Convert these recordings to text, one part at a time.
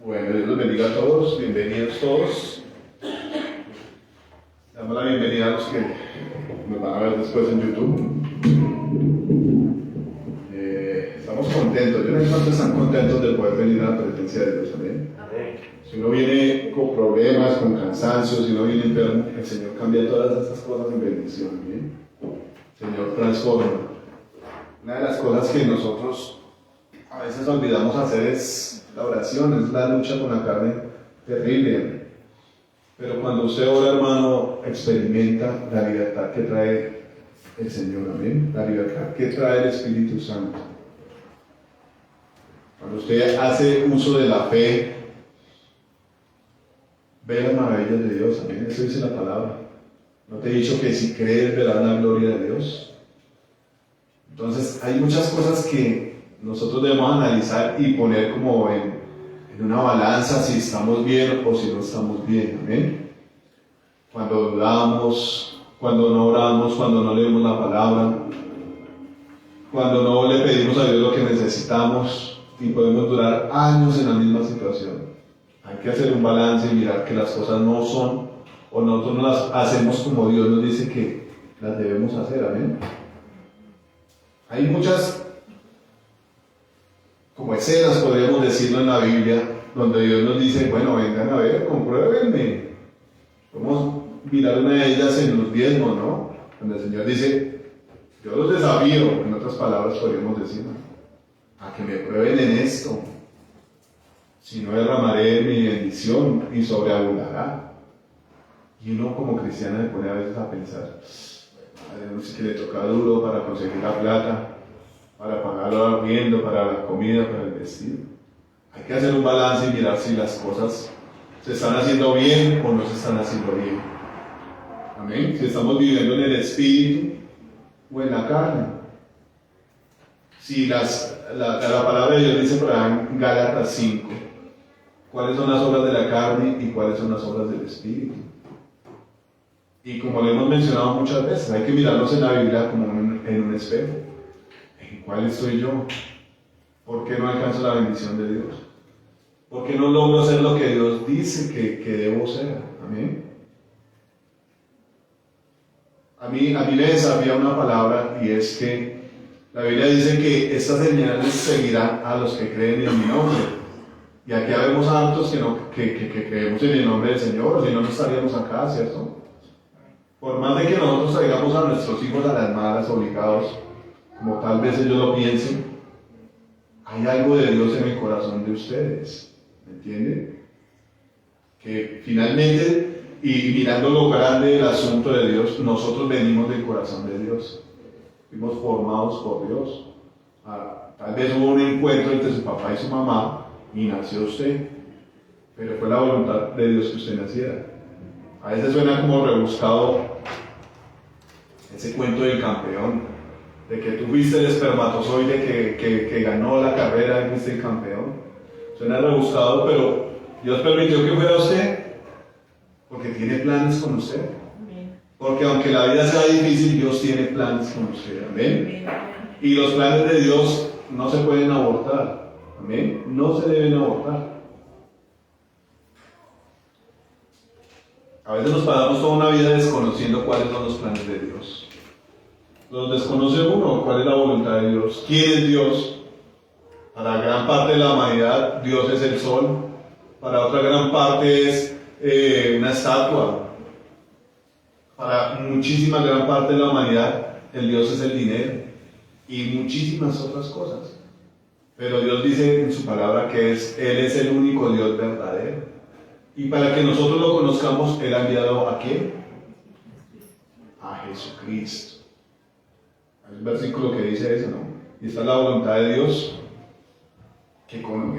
Bueno, Dios los bendiga a todos, bienvenidos todos. Damos la bienvenida a los que nos van a ver después en YouTube. Estamos contentos, yo no sé cuántos están contentos de poder venir a la presencia de Dios, amén. Si uno viene con problemas, con cansancio, si uno viene enfermo, el Señor cambia todas estas cosas en bendición, amén. El Señor transforma. Una de las cosas que nosotros a veces olvidamos hacer es la oración, es la lucha con la carne terrible. Pero cuando usted ora, hermano, experimenta la libertad que trae el Señor, amén. La libertad que trae el Espíritu Santo. Cuando usted hace uso de la fe, ve las maravillas de Dios, amén. Eso dice la palabra. ¿No te he dicho que si crees verás la gloria de Dios? Entonces, hay muchas cosas que nosotros debemos analizar y poner como en una balanza si estamos bien o si no estamos bien, amén. Cuando dudamos, cuando no oramos, cuando no leemos la palabra, cuando no le pedimos a Dios lo que necesitamos y podemos durar años en la misma situación. Hay que hacer un balance y mirar que las cosas no son, o nosotros no las hacemos como Dios nos dice que las debemos hacer, amén. Hay muchas como escenas, podríamos decirlo, en la Biblia, donde Dios nos dice, bueno, vengan a ver, compruébenme. Podemos mirar una de ellas en los diezmos, ¿no? Donde el Señor dice, yo los desafío, en otras palabras podríamos decir, a que me prueben en esto. Si no, derramaré mi bendición y sobreabundará. Y uno como cristiano se pone a veces a pensar, no sé, que le toca duro para conseguir la plata, para pagar el arriendo, para la comida, para el vestido. Hay que hacer un balance y mirar si las cosas se están haciendo bien o no se están haciendo bien. Amén. Si estamos viviendo en el espíritu o en la carne. Si la palabra de Dios dice por ahí en Gálatas 5, cuáles son las obras de la carne y cuáles son las obras del espíritu. Y como lo hemos mencionado muchas veces, hay que mirarnos en la Biblia como en un espejo. ¿En cuál estoy yo? ¿Por qué no alcanzo la bendición de Dios? ¿Por qué no logro hacer lo que Dios dice que debo ser? Amén. A mí me desafía una palabra, y es que la Biblia dice que estas señales seguirán a los que creen en mi nombre. Y aquí habemos hartos que creemos en el nombre del Señor, o si no, no estaríamos acá, ¿cierto? Por más de que nosotros traigamos a nuestros hijos a las malas obligados, como tal vez ellos lo piensen, hay algo de Dios en el corazón de ustedes, ¿me entienden? Que finalmente, y mirando lo grande del asunto de Dios, nosotros venimos del corazón de Dios, fuimos formados por Dios. Tal vez hubo un encuentro entre su papá y su mamá y nació usted, pero fue la voluntad de Dios que usted naciera. A veces suena como rebuscado ese cuento del campeón, de que tú fuiste el espermatozoide que ganó la carrera y fuiste el campeón. Suena rebuscado, pero Dios permitió que fuera usted, porque tiene planes con usted. Porque aunque la vida sea difícil, Dios tiene planes con usted. Amén. Y los planes de Dios no se pueden abortar. Amén. No se deben abortar. A veces nos pasamos toda una vida desconociendo cuáles son los planes de Dios. Los desconoce uno, cuál es la voluntad de Dios, quién es Dios. Para gran parte de la humanidad, Dios es el sol. Para otra gran parte es una estatua. Para muchísima gran parte de la humanidad, el Dios es el dinero. Y muchísimas otras cosas. Pero Dios dice en su palabra que Él es el único Dios verdadero. Y para que nosotros lo conozcamos, Él ha enviado ¿a quién? A Jesucristo. Hay un versículo que dice eso, ¿no? Y esta es la voluntad de Dios,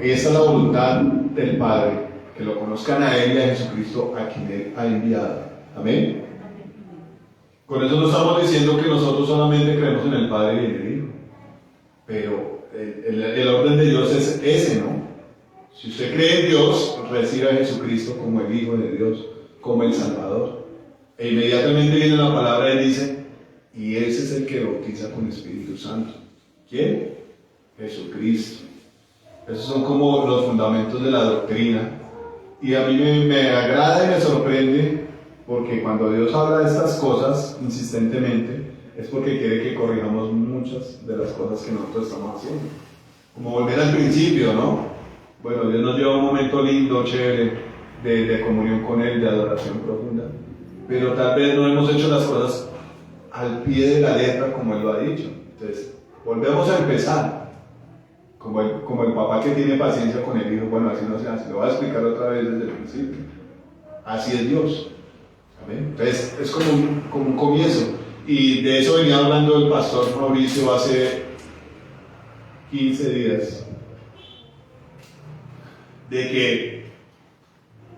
esta es la voluntad del Padre, que lo conozcan a Él y a Jesucristo, a quien Él ha enviado. Amén. Con eso no estamos diciendo que nosotros solamente creemos en el Padre y en el Hijo, pero el orden de Dios es ese, ¿no? Si usted cree en Dios, recibe a Jesucristo como el Hijo de Dios, como el Salvador. E inmediatamente viene la palabra y dice, y ese es el que bautiza con Espíritu Santo. ¿Quién? Jesucristo. Esos son como los fundamentos de la doctrina. Y a mí me agrada y me sorprende, porque cuando Dios habla de estas cosas insistentemente, es porque quiere que corrijamos muchas de las cosas que nosotros estamos haciendo. Como volver al principio, ¿no? Bueno, Dios nos lleva un momento lindo, chévere, de comunión con Él, de adoración profunda. Pero tal vez no hemos hecho las cosas al pie de la letra como Él lo ha dicho. Entonces, volvemos a empezar. Como el papá que tiene paciencia con el hijo, bueno, así no se hace, lo voy a explicar otra vez desde el principio. Así es Dios. ¿Amén? Entonces, es como un comienzo. Y de eso venía hablando el pastor Mauricio hace 15 días. De que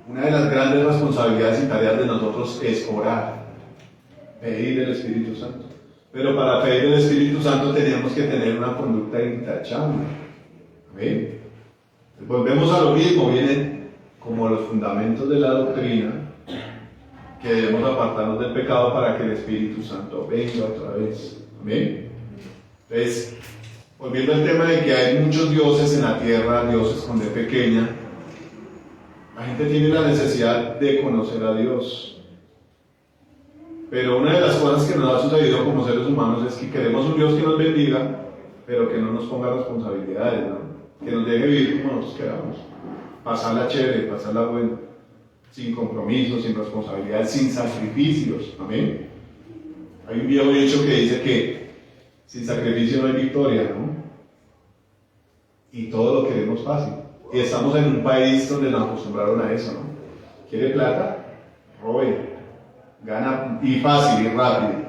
una de las grandes responsabilidades y tareas de nosotros es orar, pedir el Espíritu Santo. Pero para pedir el Espíritu Santo teníamos que tener una conducta intachable. ¿Amén? Volvemos a lo mismo, vienen como los fundamentos de la doctrina, que debemos apartarnos del pecado para que el Espíritu Santo venga otra vez. ¿Amén? Entonces, volviendo al tema de que hay muchos dioses en la tierra, dioses con D pequeña, la gente tiene la necesidad de conocer a Dios. Pero una de las cosas que nos ha sucedido como seres humanos es que queremos un Dios que nos bendiga, pero que no nos ponga responsabilidades, ¿no? Que nos deje vivir como nosotros queramos. Pasarla chévere, pasarla buena, sin compromisos, sin responsabilidades, sin sacrificios. Amén. Hay un viejo dicho que dice que sin sacrificio no hay victoria, ¿no? Y todo lo queremos fácil. Y estamos en un país donde nos acostumbraron a eso, ¿no? ¿Quiere plata? Robe. Gana y fácil y rápido.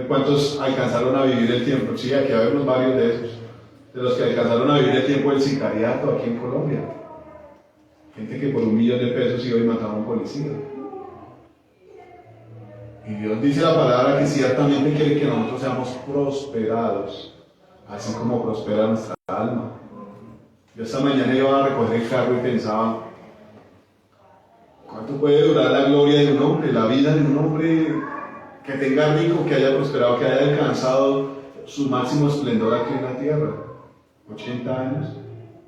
¿Cuántos alcanzaron a vivir el tiempo? Sí, aquí vemos varios de esos. De los que alcanzaron a vivir el tiempo del sicariato aquí en Colombia. Gente que por $1.000.000 iba y mataba a un policía. Y Dios dice la palabra que ciertamente quiere que nosotros seamos prosperados, así como prospera nuestra alma. Yo esta mañana iba a recoger el carro y pensaba, ¿cuánto puede durar la gloria de un hombre, la vida de un hombre que tenga rico, que haya prosperado, que haya alcanzado su máximo esplendor aquí en la tierra? 80 años,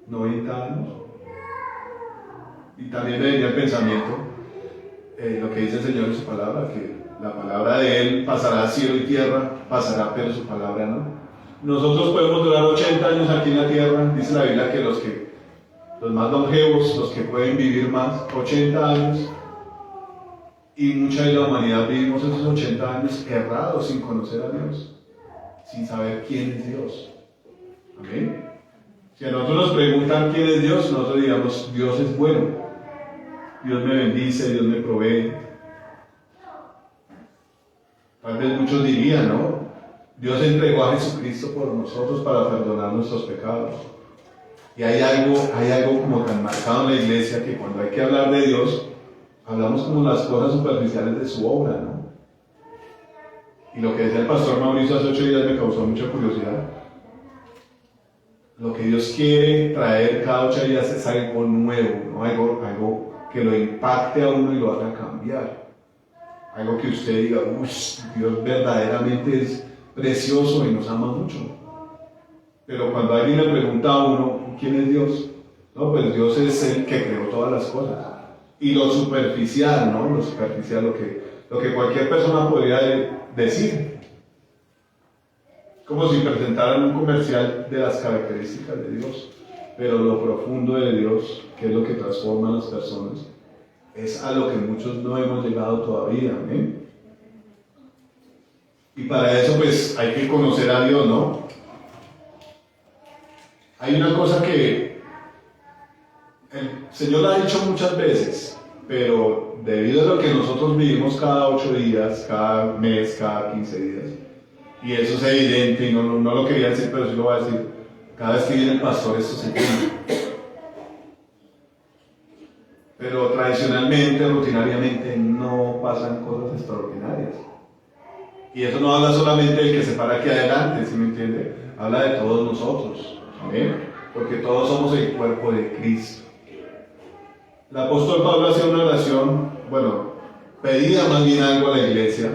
90 años. Y también me venía el pensamiento, lo que dice el Señor en su palabra, que la palabra de Él pasará cielo y tierra, pasará, pero su palabra no. Nosotros podemos durar 80 años aquí en la tierra, dice la Biblia que los más longevos, los que pueden vivir más, 80 años, y mucha de la humanidad vivimos esos 80 años errados, sin conocer a Dios, sin saber quién es Dios. Amén. Si a nosotros nos preguntan quién es Dios, nosotros digamos, Dios es bueno, Dios me bendice, Dios me provee. Tal vez muchos dirían, ¿no? Dios entregó a Jesucristo por nosotros para perdonar nuestros pecados. Y hay algo como tan marcado en la iglesia que cuando hay que hablar de Dios, hablamos como las cosas superficiales de su obra, ¿no? Y lo que decía el pastor Mauricio hace 8 días me causó mucha curiosidad. Lo que Dios quiere traer cada 8 días es algo nuevo, ¿no? Algo que lo impacte a uno y lo haga cambiar. Algo que usted diga, Dios verdaderamente es precioso y nos ama mucho. Pero cuando alguien le pregunta a uno, ¿quién es Dios? No, pues Dios es el que creó todas las cosas. Y lo superficial, ¿no? Lo superficial, lo que cualquier persona podría decir. Como si presentaran un comercial de las características de Dios. Pero lo profundo de Dios, que es lo que transforma a las personas, es a lo que muchos no hemos llegado todavía. ¿Amén? Y para eso pues hay que conocer a Dios, ¿no? Hay una cosa que el Señor lo ha dicho muchas veces, pero debido a lo que nosotros vivimos cada 8 días, cada mes, cada 15 días, y eso es evidente, y no lo quería decir, pero sí lo voy a decir, cada vez que viene el pastor esto se cumple. Pero tradicionalmente, rutinariamente, no pasan cosas extraordinarias. Y eso no habla solamente del que se para aquí adelante, ¿sí me entiende? Habla de todos nosotros, ¿amén? Porque todos somos el cuerpo de Cristo. El apóstol Pablo hacía una oración, pedía más bien algo a la iglesia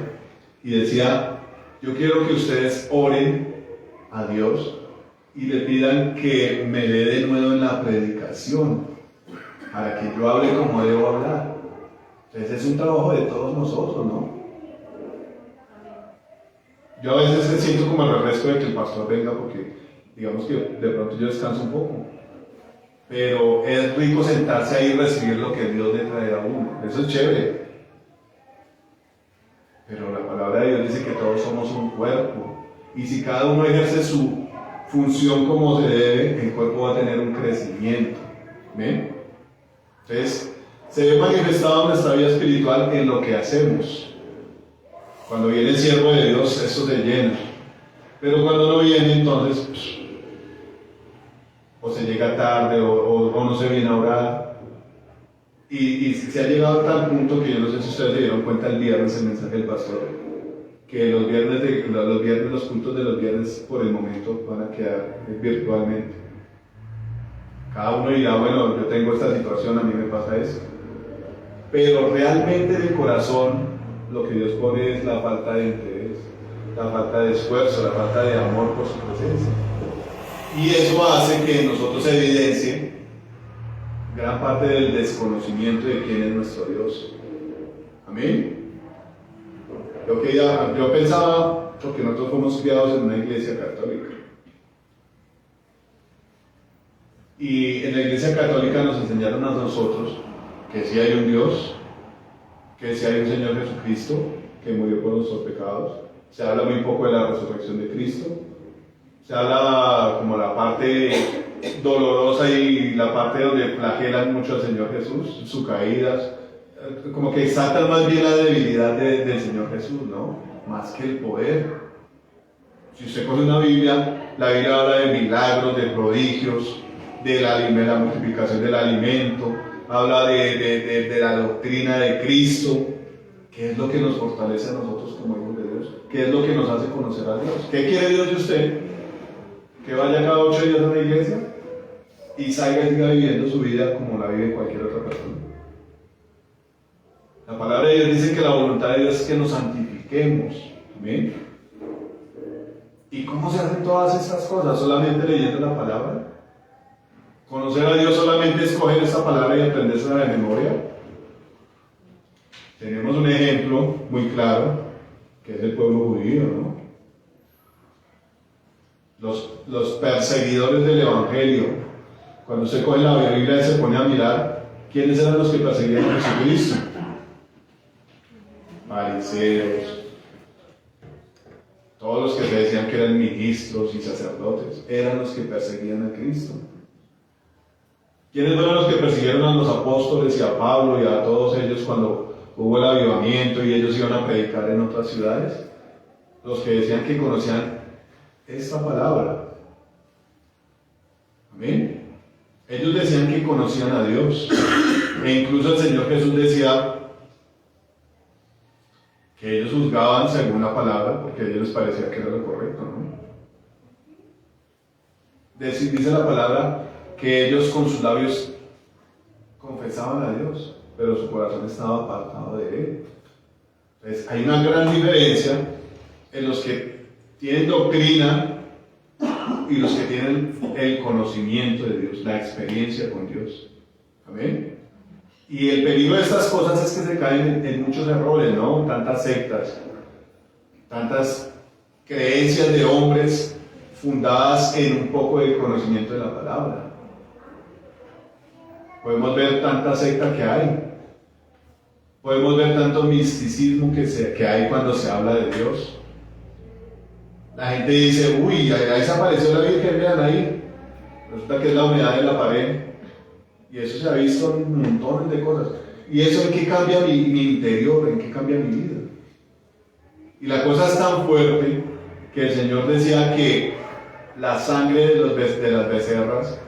y decía, yo quiero que ustedes oren a Dios y le pidan que me dé de nuevo en la predicación, para que yo hable como debo hablar. Entonces es un trabajo de todos nosotros, ¿no? Yo a veces siento como el refresco de que el pastor venga porque digamos que de pronto yo descanso un poco. Pero es rico sentarse ahí y recibir lo que Dios le trae a uno. Eso es chévere. Pero la palabra de Dios dice que todos somos un cuerpo. Y si cada uno ejerce su función como se debe, el cuerpo va a tener un crecimiento. ¿Ven? Entonces, se ve manifestado en nuestra vida espiritual en lo que hacemos. Cuando viene el siervo de Dios, eso se llena. Pero cuando no viene, entonces, o se llega tarde, o no se viene a orar. Y se ha llegado a tal punto que yo no sé si ustedes se dieron cuenta el viernes el mensaje del pastor, que los viernes, los cultos de los viernes por el momento van a quedar virtualmente. Cada uno dirá, bueno, yo tengo esta situación, a mí me pasa eso. Pero realmente de corazón, lo que Dios pone es la falta de interés, la falta de esfuerzo, la falta de amor por su presencia. Y eso hace que en nosotros se evidencie gran parte del desconocimiento de quién es nuestro Dios. Amén. Yo pensaba, porque nosotros fuimos criados en una iglesia católica. Y en la iglesia católica nos enseñaron a nosotros que sí hay un Dios, que sí hay un Señor Jesucristo que murió por nuestros pecados. Se habla muy poco de la resurrección de Cristo. Se habla como la parte dolorosa y la parte donde flagelan mucho al Señor Jesús, sus caídas, como que exaltan más bien la debilidad del Señor Jesús, ¿no? Más que el poder. Si usted coge una Biblia, la Biblia habla de milagros, de prodigios, de la multiplicación del alimento, habla de la doctrina de Cristo. ¿Qué es lo que nos fortalece a nosotros como hijos de Dios? ¿Qué es lo que nos hace conocer a Dios? ¿Qué quiere Dios de usted? Que vaya cada 8 días a la iglesia y salga y siga viviendo su vida como la vive cualquier otra persona. La palabra de Dios dice que la voluntad de Dios es que nos santifiquemos. ¿Amén? ¿Y cómo se hacen todas estas cosas? ¿Solamente leyendo la palabra? ¿Conocer a Dios solamente es coger esa palabra y aprendérsela de memoria? Tenemos un ejemplo muy claro, que es el pueblo judío, ¿no? Los perseguidores del Evangelio. Cuando usted coge la Biblia y se pone a mirar, ¿quiénes eran los que perseguían a Jesucristo? Fariseos, todos los que se decían que eran ministros y sacerdotes, eran los que perseguían a Cristo. ¿Quiénes fueron los que persiguieron a los apóstoles y a Pablo y a todos ellos cuando hubo el avivamiento y ellos iban a predicar en otras ciudades? Los que decían que conocían esta palabra. Amén. Ellos decían que conocían a Dios. E incluso el Señor Jesús decía que ellos juzgaban según la palabra porque a ellos les parecía que era lo correcto, ¿no? Dice la palabra que ellos con sus labios confesaban a Dios, pero su corazón estaba apartado de Él. Entonces, hay una gran diferencia en los que tienen doctrina y los que tienen el conocimiento de Dios, la experiencia con Dios. Amén. Y el peligro de estas cosas es que se caen en muchos errores, ¿no? Tantas sectas, tantas creencias de hombres fundadas en un poco de conocimiento de la palabra. Podemos ver tanta secta que hay. Podemos ver tanto misticismo que hay cuando se habla de Dios. La gente dice, uy, ahí desapareció la Virgen, vean ahí. Resulta que es la humedad de la pared. Y eso se ha visto en montones de cosas. ¿Y eso en qué cambia mi interior? ¿En qué cambia mi vida? Y la cosa es tan fuerte que el Señor decía que la sangre de las becerras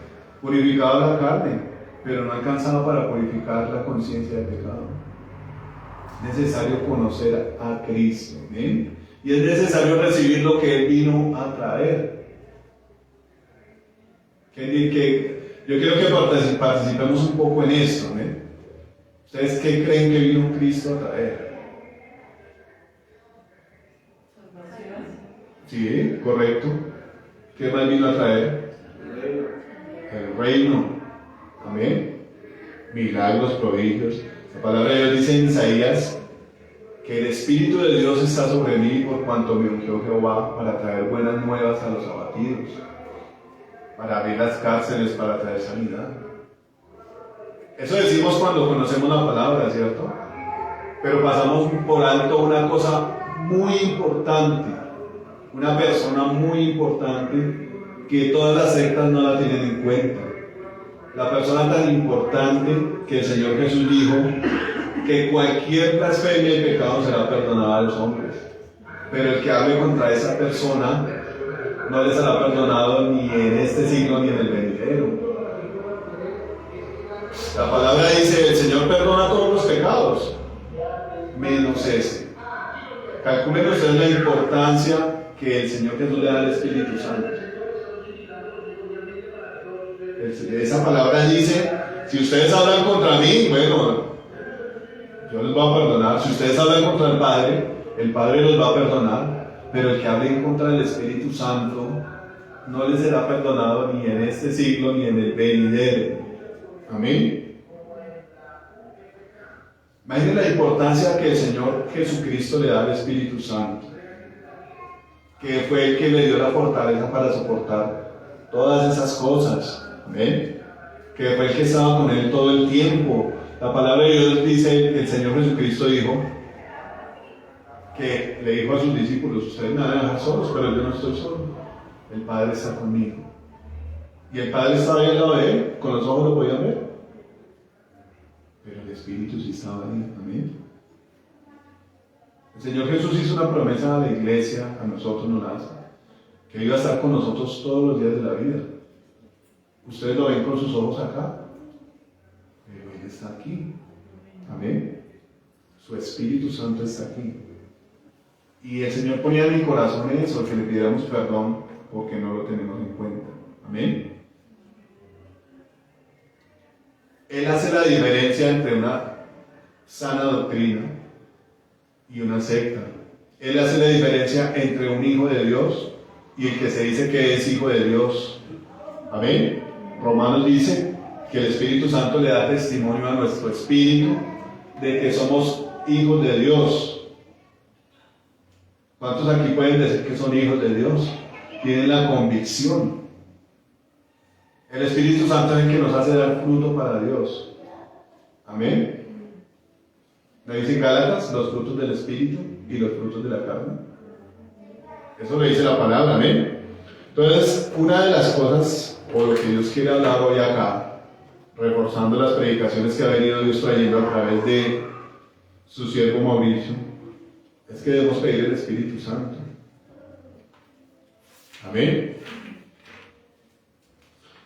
purificaba la carne, pero no alcanzaba para purificar la conciencia del pecado. Es necesario conocer a Cristo, ¿bien? Y es necesario recibir lo que Él vino a traer. Yo quiero que participemos un poco en esto, ¿eh? ¿Ustedes qué creen que vino Cristo a traer? Sí, correcto. ¿Qué más vino a traer? El reino. Amén. Milagros, prodigios. La palabra de Dios dice en Isaías que el Espíritu de Dios está sobre mí por cuanto me ungió Jehová para traer buenas nuevas a los abatidos, para abrir las cárceles, para traer sanidad. Eso decimos cuando conocemos la palabra, ¿cierto? Pero pasamos por alto una cosa muy importante, una persona muy importante que todas las sectas no la tienen en cuenta. La persona tan importante que el Señor Jesús dijo que cualquier blasfemia y pecado será perdonada a los hombres, pero el que hable contra esa persona no le será perdonado ni en este siglo ni en el venidero. La palabra dice: el Señor perdona todos los pecados, menos ese. Calculen ustedes la importancia que el Señor Jesús le da al Espíritu Santo. Esa palabra dice: si ustedes hablan contra mí, bueno, yo les voy a perdonar. Si ustedes hablan contra el Padre los va a perdonar. Pero el que hable en contra del Espíritu Santo no les será perdonado ni en este siglo ni en el venidero. Amén. Imaginen la importancia que el Señor Jesucristo le da al Espíritu Santo, que fue el que le dio la fortaleza para soportar todas esas cosas. Amén. Que fue el que estaba con él todo el tiempo. La palabra de Dios dice, el Señor Jesucristo dijo, que le dijo a sus discípulos: ustedes me van a dejar solos, pero yo no estoy solo, el Padre está conmigo. Y el Padre estaba ahí al lado de él, con los ojos lo podían ver, pero el Espíritu sí estaba ahí. Amén. El Señor Jesús hizo una promesa a la iglesia, a nosotros nos hace, que iba a estar con nosotros todos los días de la vida. Ustedes lo ven con sus ojos acá, pero Él está aquí. Amén. Su Espíritu Santo está aquí. Y el Señor ponía en mi corazón eso, que le pidiéramos perdón porque no lo tenemos en cuenta. Amén. Él hace la diferencia entre una sana doctrina y una secta. Él hace la diferencia entre un hijo de Dios y el que se dice que es hijo de Dios. Amén. Romanos dice que el Espíritu Santo le da testimonio a nuestro espíritu de que somos hijos de Dios. ¿Cuántos aquí pueden decir que son hijos de Dios? Tienen la convicción. El Espíritu Santo es el que nos hace dar fruto para Dios. Amén. ¿Me dicen Gálatas? Los frutos del Espíritu y los frutos de la carne. Eso lo dice la palabra. Amén. Entonces, una de las cosas, o lo que Dios quiere hablar hoy acá, reforzando las predicaciones que ha venido Dios trayendo a través de su siervo Mauricio, es que debemos pedir el Espíritu Santo. Amén.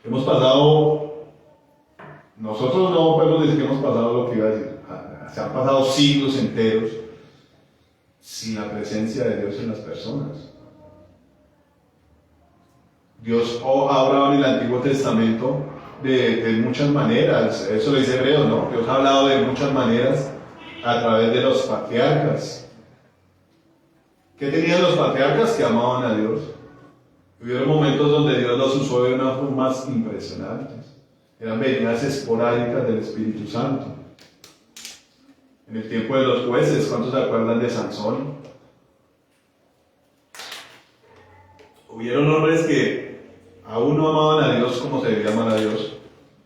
Hemos pasado, nosotros no podemos decir que hemos pasado lo que iba a decir, se han pasado siglos enteros sin la presencia de Dios en las personas. Dios ha hablado en el Antiguo Testamento de muchas maneras, eso lo dice Hebreos, ¿no? Dios ha hablado de muchas maneras a través de los patriarcas. ¿Qué tenían los patriarcas? Que amaban a Dios. Hubieron momentos donde Dios los usó de unas formas impresionantes. Eran venidas esporádicas del Espíritu Santo. En el tiempo de los jueces, ¿cuántos se acuerdan de Sansón? Hubieron hombres que aún no amaban a Dios como se debía amar a Dios,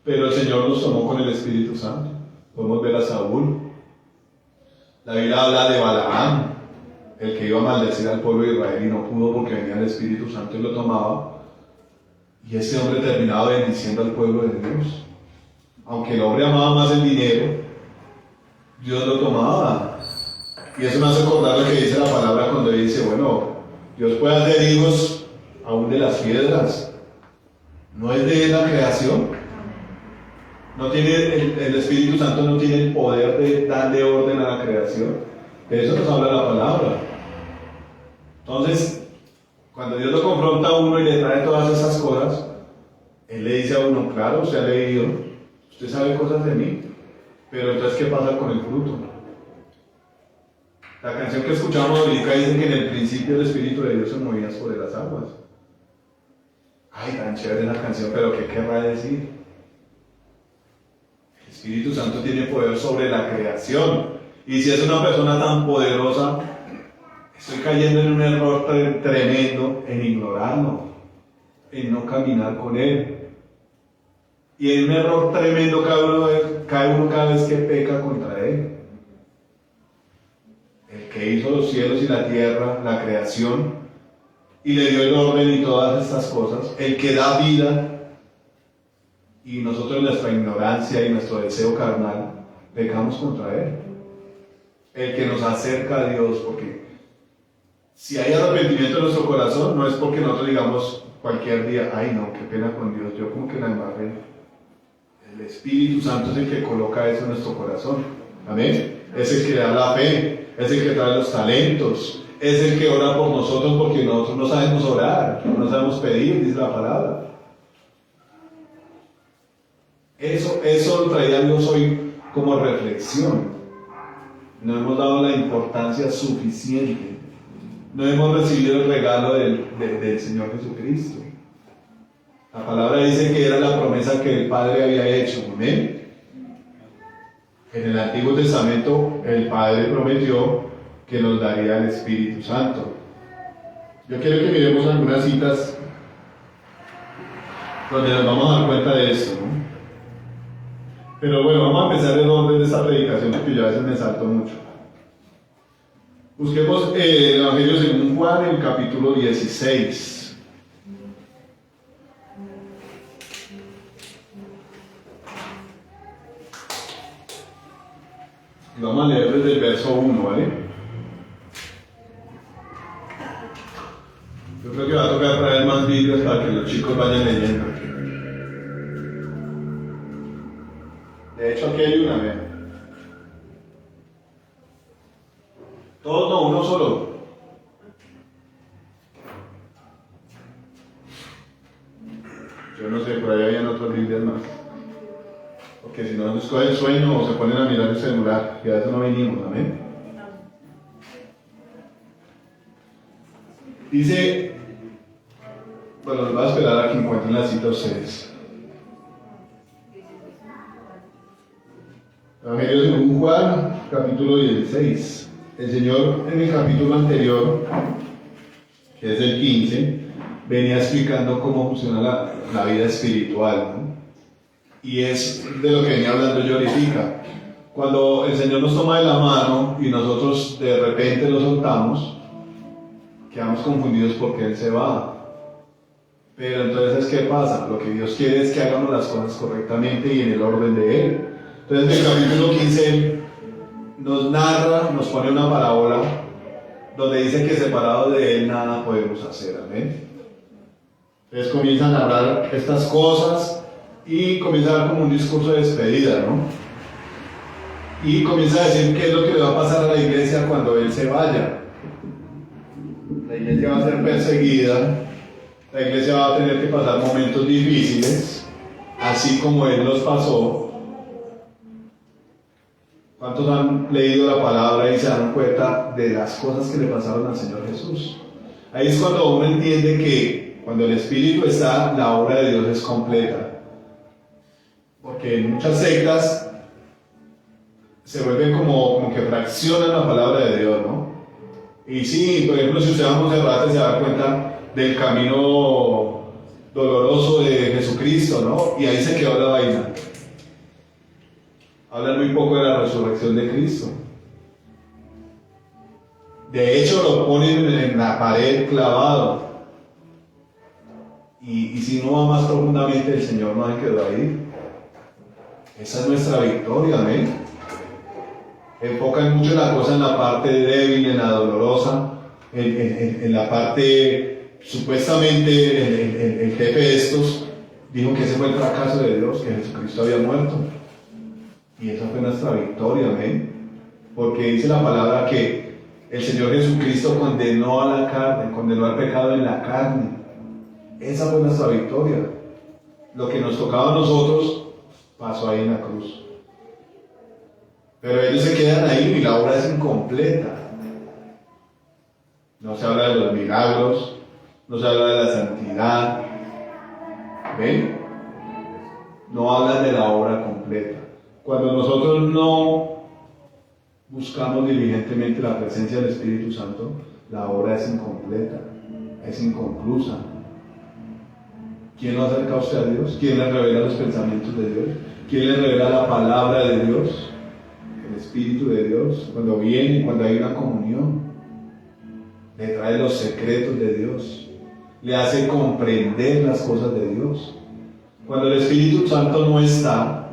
pero el Señor los tomó con el Espíritu Santo. Podemos ver a Saúl. La Biblia habla de Balaam, el que iba a maldecir al pueblo de Israel y no pudo porque venía el Espíritu Santo y lo tomaba. Y ese hombre terminaba bendiciendo al pueblo de Dios. Aunque el hombre amaba más el dinero, Dios lo tomaba. Y eso me hace acordar lo que dice la palabra cuando dice, bueno, Dios puede hacer hijos aún de las piedras. ¿No es de la creación? No tiene, el Espíritu Santo no tiene el poder de darle orden a la creación. De eso nos habla la palabra. Entonces, cuando Dios lo confronta a uno y le trae todas esas cosas, Él le dice a uno, claro, usted ha leído, usted sabe cosas de mí, pero entonces, ¿qué pasa con el fruto? La canción que escuchamos ahorita dice que en el principio el Espíritu de Dios se movía sobre las aguas. Ay, tan chévere esa canción, pero ¿qué querrá decir? El Espíritu Santo tiene poder sobre la creación. Y si es una persona tan poderosa, estoy cayendo en un error tremendo en ignorarlo, en no caminar con Él. Y en un error tremendo cae uno cada vez que peca contra Él. El que hizo los cielos y la tierra, la creación, y le dio el orden y todas estas cosas, el que da vida, y nosotros en nuestra ignorancia y nuestro deseo carnal, pecamos contra Él. El que nos acerca a Dios, porque si hay arrepentimiento en nuestro corazón, no es porque nosotros digamos cualquier día, ay no, qué pena con Dios, yo como que la embarré. El Espíritu Santo es el que coloca eso en nuestro corazón. Amén. Es el que da la fe, es el que trae los talentos, es el que ora por nosotros porque nosotros no sabemos orar, no sabemos pedir, dice la palabra. Eso lo traía Dios hoy como reflexión. No hemos dado la importancia suficiente. No hemos recibido el regalo del Señor Jesucristo. La palabra dice que era la promesa que el Padre había hecho. ¿Amén? En el Antiguo Testamento el Padre prometió que nos daría el Espíritu Santo. Yo quiero que miremos algunas citas donde nos vamos a dar cuenta de esto, ¿no? Pero bueno, vamos a empezar el orden de esta predicación porque yo a veces me salto mucho. Busquemos el Evangelio según Juan, el capítulo 16. Y vamos a leer desde el verso 1, ¿vale? Yo creo que va a tocar traer más vídeos para que los chicos vayan leyendo. De hecho, aquí hay una, vean. Todos no, uno solo. Yo no sé, por ahí habían otros Biblias más. Porque si no nos coge el sueño o se ponen a mirar el celular, y a eso no venimos, amén. Dice, bueno, les voy a esperar a que encuentren la cita ustedes. Evangelio según Juan, capítulo 16. El Señor en el capítulo anterior, que es el 15, venía explicando cómo funciona la vida espiritual, ¿no? Y es de lo que venía hablando yo ahorita. Cuando el Señor nos toma de la mano y nosotros de repente lo soltamos, quedamos confundidos porque Él se va. Pero entonces, ¿qué pasa? Lo que Dios quiere es que hagamos las cosas correctamente y en el orden de Él. Entonces, en el capítulo 15 nos narra, nos pone una parábola donde dice que separado de Él nada podemos hacer. Amén. Entonces comienza a narrar estas cosas y comienza a dar como un discurso de despedida, ¿no? Y comienza a decir qué es lo que le va a pasar a la iglesia cuando Él se vaya. La iglesia va a ser perseguida, la iglesia va a tener que pasar momentos difíciles, así como Él los pasó. ¿Cuántos han leído la palabra y se dan cuenta de las cosas que le pasaron al Señor Jesús? Ahí es cuando uno entiende que cuando el Espíritu está, la obra de Dios es completa. Porque en muchas sectas se vuelven como que fraccionan la palabra de Dios, ¿no? Y sí, por ejemplo, si usted va a Monserrate se da cuenta del camino doloroso de Jesucristo, ¿no? Y ahí se quedó la vaina. Hablan muy poco de la resurrección de Cristo. De hecho, lo ponen en la pared clavado. Y si uno va más profundamente, el Señor no se quedó ahí. Esa es nuestra victoria, amén. Enfocan mucho la cosa en la parte débil, en la dolorosa, en la parte, supuestamente, el jefe de estos dijo que ese fue el fracaso de Dios, que Jesucristo había muerto. Y esa fue nuestra victoria, amén. Porque dice la palabra que el Señor Jesucristo condenó a la carne, condenó al pecado en la carne. Esa fue nuestra victoria. Lo que nos tocaba a nosotros pasó ahí en la cruz. Pero ellos se quedan ahí y la obra es incompleta. No se habla de los milagros, no se habla de la santidad, ¿Ven? No hablan de la obra completa. Cuando nosotros no buscamos diligentemente la presencia del Espíritu Santo, la obra es incompleta, es inconclusa. ¿Quién lo acerca a usted a Dios? ¿Quién le revela los pensamientos de Dios? ¿Quién le revela la palabra de Dios? El Espíritu de Dios. Cuando viene, cuando hay una comunión, le trae los secretos de Dios, le hace comprender las cosas de Dios. Cuando el Espíritu Santo no está,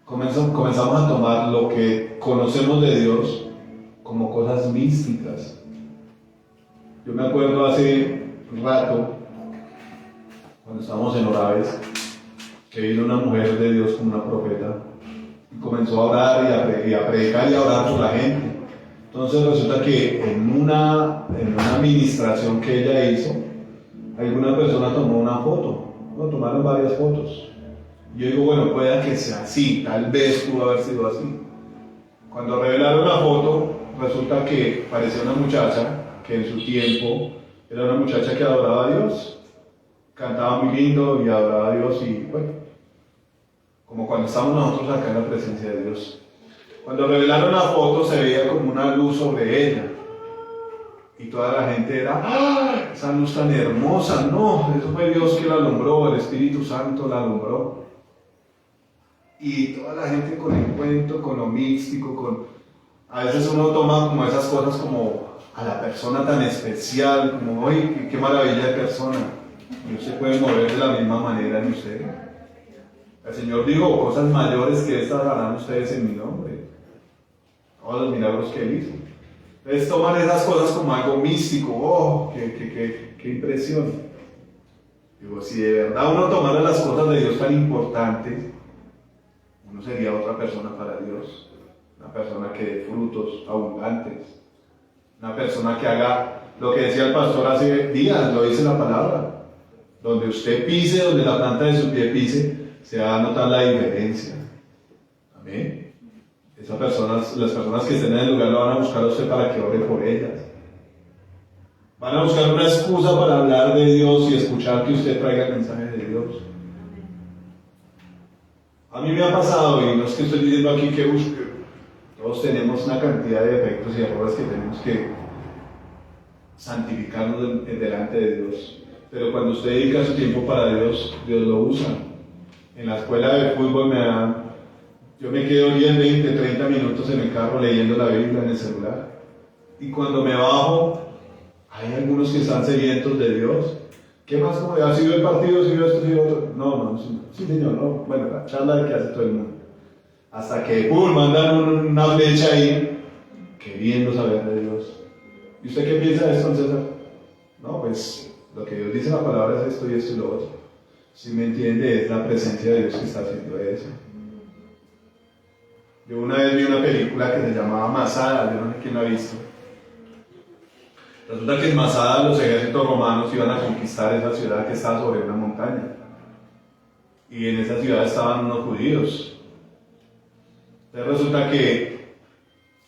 comenzamos a tomar lo que conocemos de Dios como cosas místicas. Yo me acuerdo hace un rato, cuando estábamos en Oraves, que vino una mujer de Dios como una profeta y comenzó a orar y a predicar y a orar por la gente. Entonces resulta que en una administración que ella hizo, alguna persona tomó una foto, tomaron varias fotos. Yo digo, bueno, puede que sea así, tal vez pudo haber sido así. Cuando revelaron la foto, resulta que parecía una muchacha que en su tiempo era una muchacha que adoraba a Dios, cantaba muy lindo y adoraba a Dios, y bueno, como cuando estamos nosotros acá en la presencia de Dios. Cuando revelaron la foto se veía como una luz sobre ella y toda la gente era, ¡ah! Esa luz tan hermosa. No, eso fue Dios que la alumbró, el Espíritu Santo la alumbró. Y toda la gente con el cuento, con lo místico, a veces uno toma como esas cosas como a la persona tan especial, como, ¡ay, qué maravilla de persona! Dios se puede mover de la misma manera en usted. El Señor dijo, cosas mayores que estas harán ustedes en mi nombre. Todos los milagros que Él hizo. Entonces toman esas cosas como algo místico. ¡Oh, qué impresión! Digo, si de verdad uno tomara las cosas de Dios tan importantes, uno sería otra persona para Dios. Una persona que dé frutos abundantes. Una persona que haga lo que decía el pastor hace días, lo dice la palabra. Donde usted pise, donde la planta de su pie pise, se va a notar la diferencia. Amén. Las personas que estén en el lugar lo van a buscar a usted para que ore por ellas. Van a buscar una excusa para hablar de Dios y escuchar que usted traiga el mensaje de Dios. A mí me ha pasado, y no es que estoy diciendo aquí que busque, todos tenemos una cantidad de defectos y errores que tenemos que santificarnos delante de Dios. Pero cuando usted dedica su tiempo para Dios, Dios lo usa. En la escuela de fútbol yo me quedo 10, 20, 30 minutos en el carro leyendo la Biblia en el celular. Y cuando me bajo, hay algunos que están sedientos de Dios. ¿Qué más? ¿Cómo ha sido el partido? ¿Ha sido esto? ¿Ha sido otro? No, sí señor, no. Bueno, la charla de que hace todo el mundo. Hasta que, ¡pum!, mandan una flecha ahí, queriendo saber de Dios. ¿Y usted qué piensa de esto, César? No, pues lo que Dios dice en la palabra es esto y esto y lo otro. Si me entiende, es la presencia de Dios que está haciendo eso. Yo una vez vi una película que se llamaba Masada, yo no sé quién la ha visto. Resulta que en Masada los ejércitos romanos iban a conquistar esa ciudad que estaba sobre una montaña. Y en esa ciudad estaban unos judíos. Entonces resulta que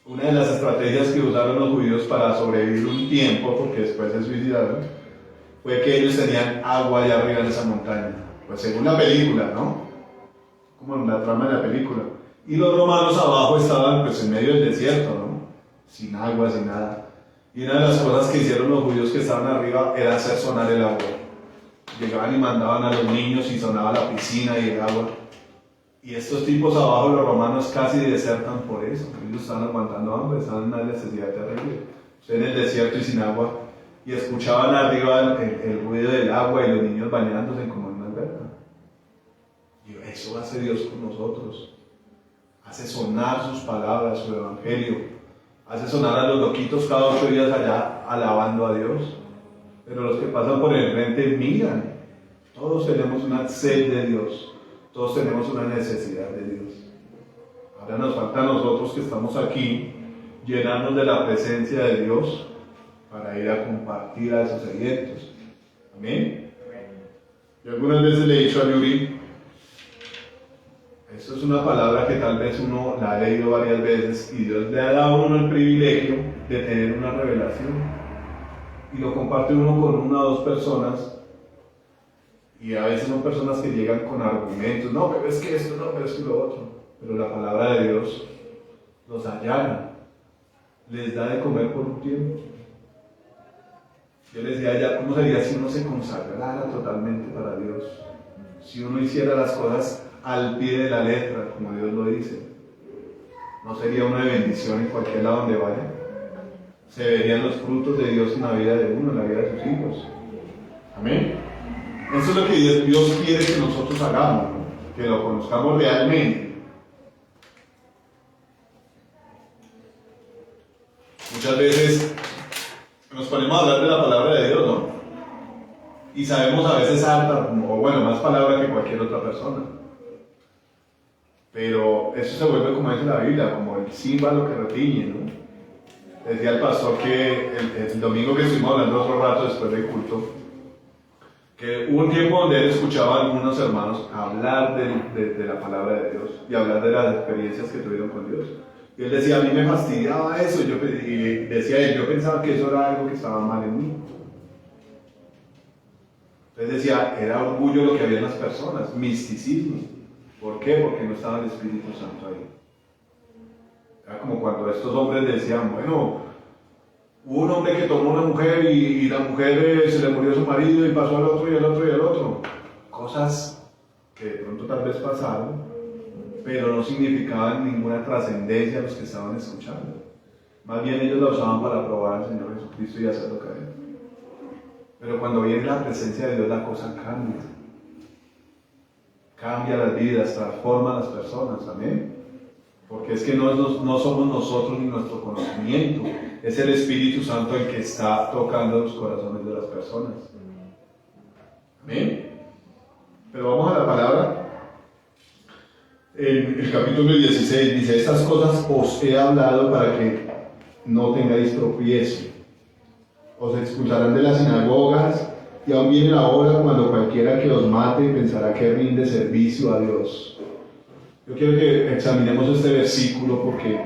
una de las estrategias que usaron los judíos para sobrevivir un tiempo, porque después se suicidaron, fue que ellos tenían agua allá arriba en esa montaña. Pues según la película, ¿no? Como en la trama de la película. Y los romanos abajo estaban pues en medio del desierto, ¿no? Sin agua, sin nada. Y una de las cosas que hicieron los judíos que estaban arriba era hacer sonar el agua. Llegaban y mandaban a los niños y sonaba la piscina y el agua. Y estos tipos abajo, los romanos, casi desertan por eso. Ellos estaban aguantando hambre, estaban en una necesidad terrible. En el desierto y sin agua. Y escuchaban arriba el ruido del agua y los niños bañándose como en una alberca. Y eso hace Dios con nosotros. Hace sonar sus palabras, su evangelio. Hace sonar a los loquitos cada 8 días allá alabando a Dios. Pero los que pasan por el frente miran. Todos tenemos una sed de Dios. Todos tenemos una necesidad de Dios. Ahora nos falta a nosotros que estamos aquí llenarnos de la presencia de Dios para ir a compartir a esos sedientos. Amén. Yo algunas veces le he dicho a Yuri, esto es una palabra que tal vez uno la ha leído varias veces y Dios le ha dado a uno el privilegio de tener una revelación y lo comparte uno con 1 o 2 personas Y a veces son personas que llegan con argumentos, no, pero es que esto, no, pero es que lo otro. Pero la palabra de Dios los allana, les da de comer por un tiempo. Yo les decía ya, ¿cómo sería si uno se consagrara totalmente para Dios? Si uno hiciera las cosas al pie de la letra, como Dios lo dice. ¿No sería una bendición en cualquier lado donde vaya? Se verían los frutos de Dios en la vida de uno, en la vida de sus hijos. Amén. Eso es lo que Dios quiere que nosotros hagamos, ¿no? Que lo conozcamos realmente. Muchas veces nos ponemos a hablar de la palabra de Dios, ¿no? Y sabemos a veces harta, o bueno, más palabra que cualquier otra persona. Pero eso se vuelve, como dice la Biblia, como el címbalo que retiñe, ¿no? Decía el pastor que el domingo que estuvimos hablando otro rato después del culto, que hubo un tiempo donde él escuchaba a algunos hermanos hablar de la palabra de Dios y hablar de las experiencias que tuvieron con Dios. Y él decía, a mí me fastidiaba eso, y decía él, yo pensaba que eso era algo que estaba mal en mí. Entonces decía, era orgullo lo que había en las personas, misticismo. ¿Por qué? Porque no estaba el Espíritu Santo ahí. Era como cuando estos hombres decían, bueno, hubo un hombre que tomó una mujer y la mujer se le murió su marido y pasó al otro y al otro y al otro. Cosas que de pronto tal vez pasaron, pero no significaban ninguna trascendencia a los que estaban escuchando. Más bien ellos la usaban para probar al Señor Jesucristo y hacerlo caer. Pero cuando viene la presencia de Dios, la cosa cambia. Cambia las vidas, transforma a las personas, amén. Porque es que no somos nosotros ni nuestro conocimiento, es el Espíritu Santo el que está tocando los corazones de las personas. Amén. Pero vamos a la palabra. En el capítulo 16 dice, estas cosas os he hablado para que no tengáis tropiezo. Os expulsarán de las sinagogas, y aún viene la hora cuando cualquiera que os mate pensará que rinde servicio a Dios. Yo quiero que examinemos este versículo porque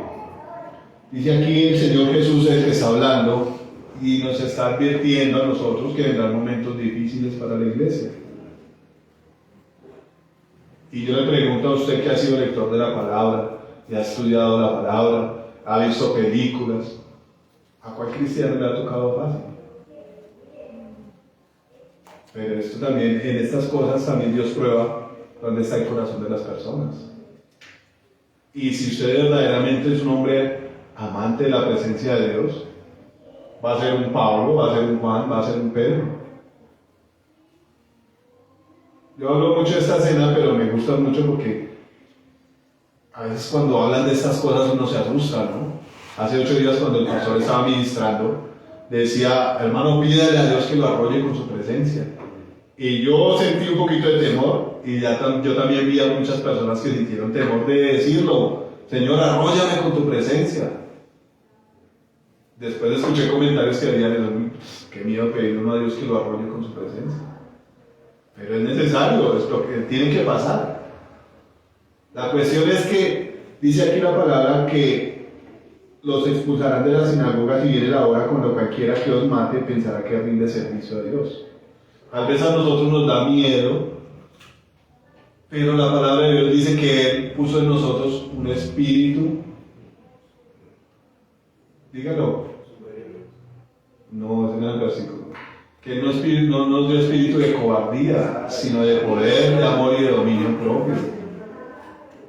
dice aquí el Señor Jesús es el que está hablando y nos está advirtiendo a nosotros que vendrán momentos difíciles para la iglesia. Y yo le pregunto a usted que ha sido lector de la palabra, y ha estudiado la palabra, ha visto películas, ¿a cuál cristiano le ha tocado fácil? Pero esto también, en estas cosas también Dios prueba dónde está el corazón de las personas. Y si usted verdaderamente es un hombre amante de la presencia de Dios, va a ser un Pablo, va a ser un Juan, va a ser un Pedro. Yo hablo mucho de esta escena, pero me gusta mucho porque a veces cuando hablan de estas cosas uno se asusta, ¿no? Hace 8 días cuando el pastor estaba ministrando, decía, hermano, pídale a Dios que lo arrolle con su presencia. Y yo sentí un poquito de temor, y yo también vi a muchas personas que sintieron temor de decirlo, Señor, arróllame con tu presencia. Después escuché comentarios que habían, qué miedo pedir uno a Dios que lo arrolle con su presencia. Pero es necesario, es lo que tiene que pasar. La cuestión es que, dice aquí la palabra, que los expulsarán de las sinagogas y viene la hora cuando cualquiera que os mate pensará que rinde servicio a Dios. Tal vez a nosotros nos da miedo, pero la palabra de Dios dice que Él puso en nosotros un espíritu. Dígalo. No, ese no es el versículo. Que Él no nos dio espíritu de cobardía, sino de poder, de amor y de dominio propio.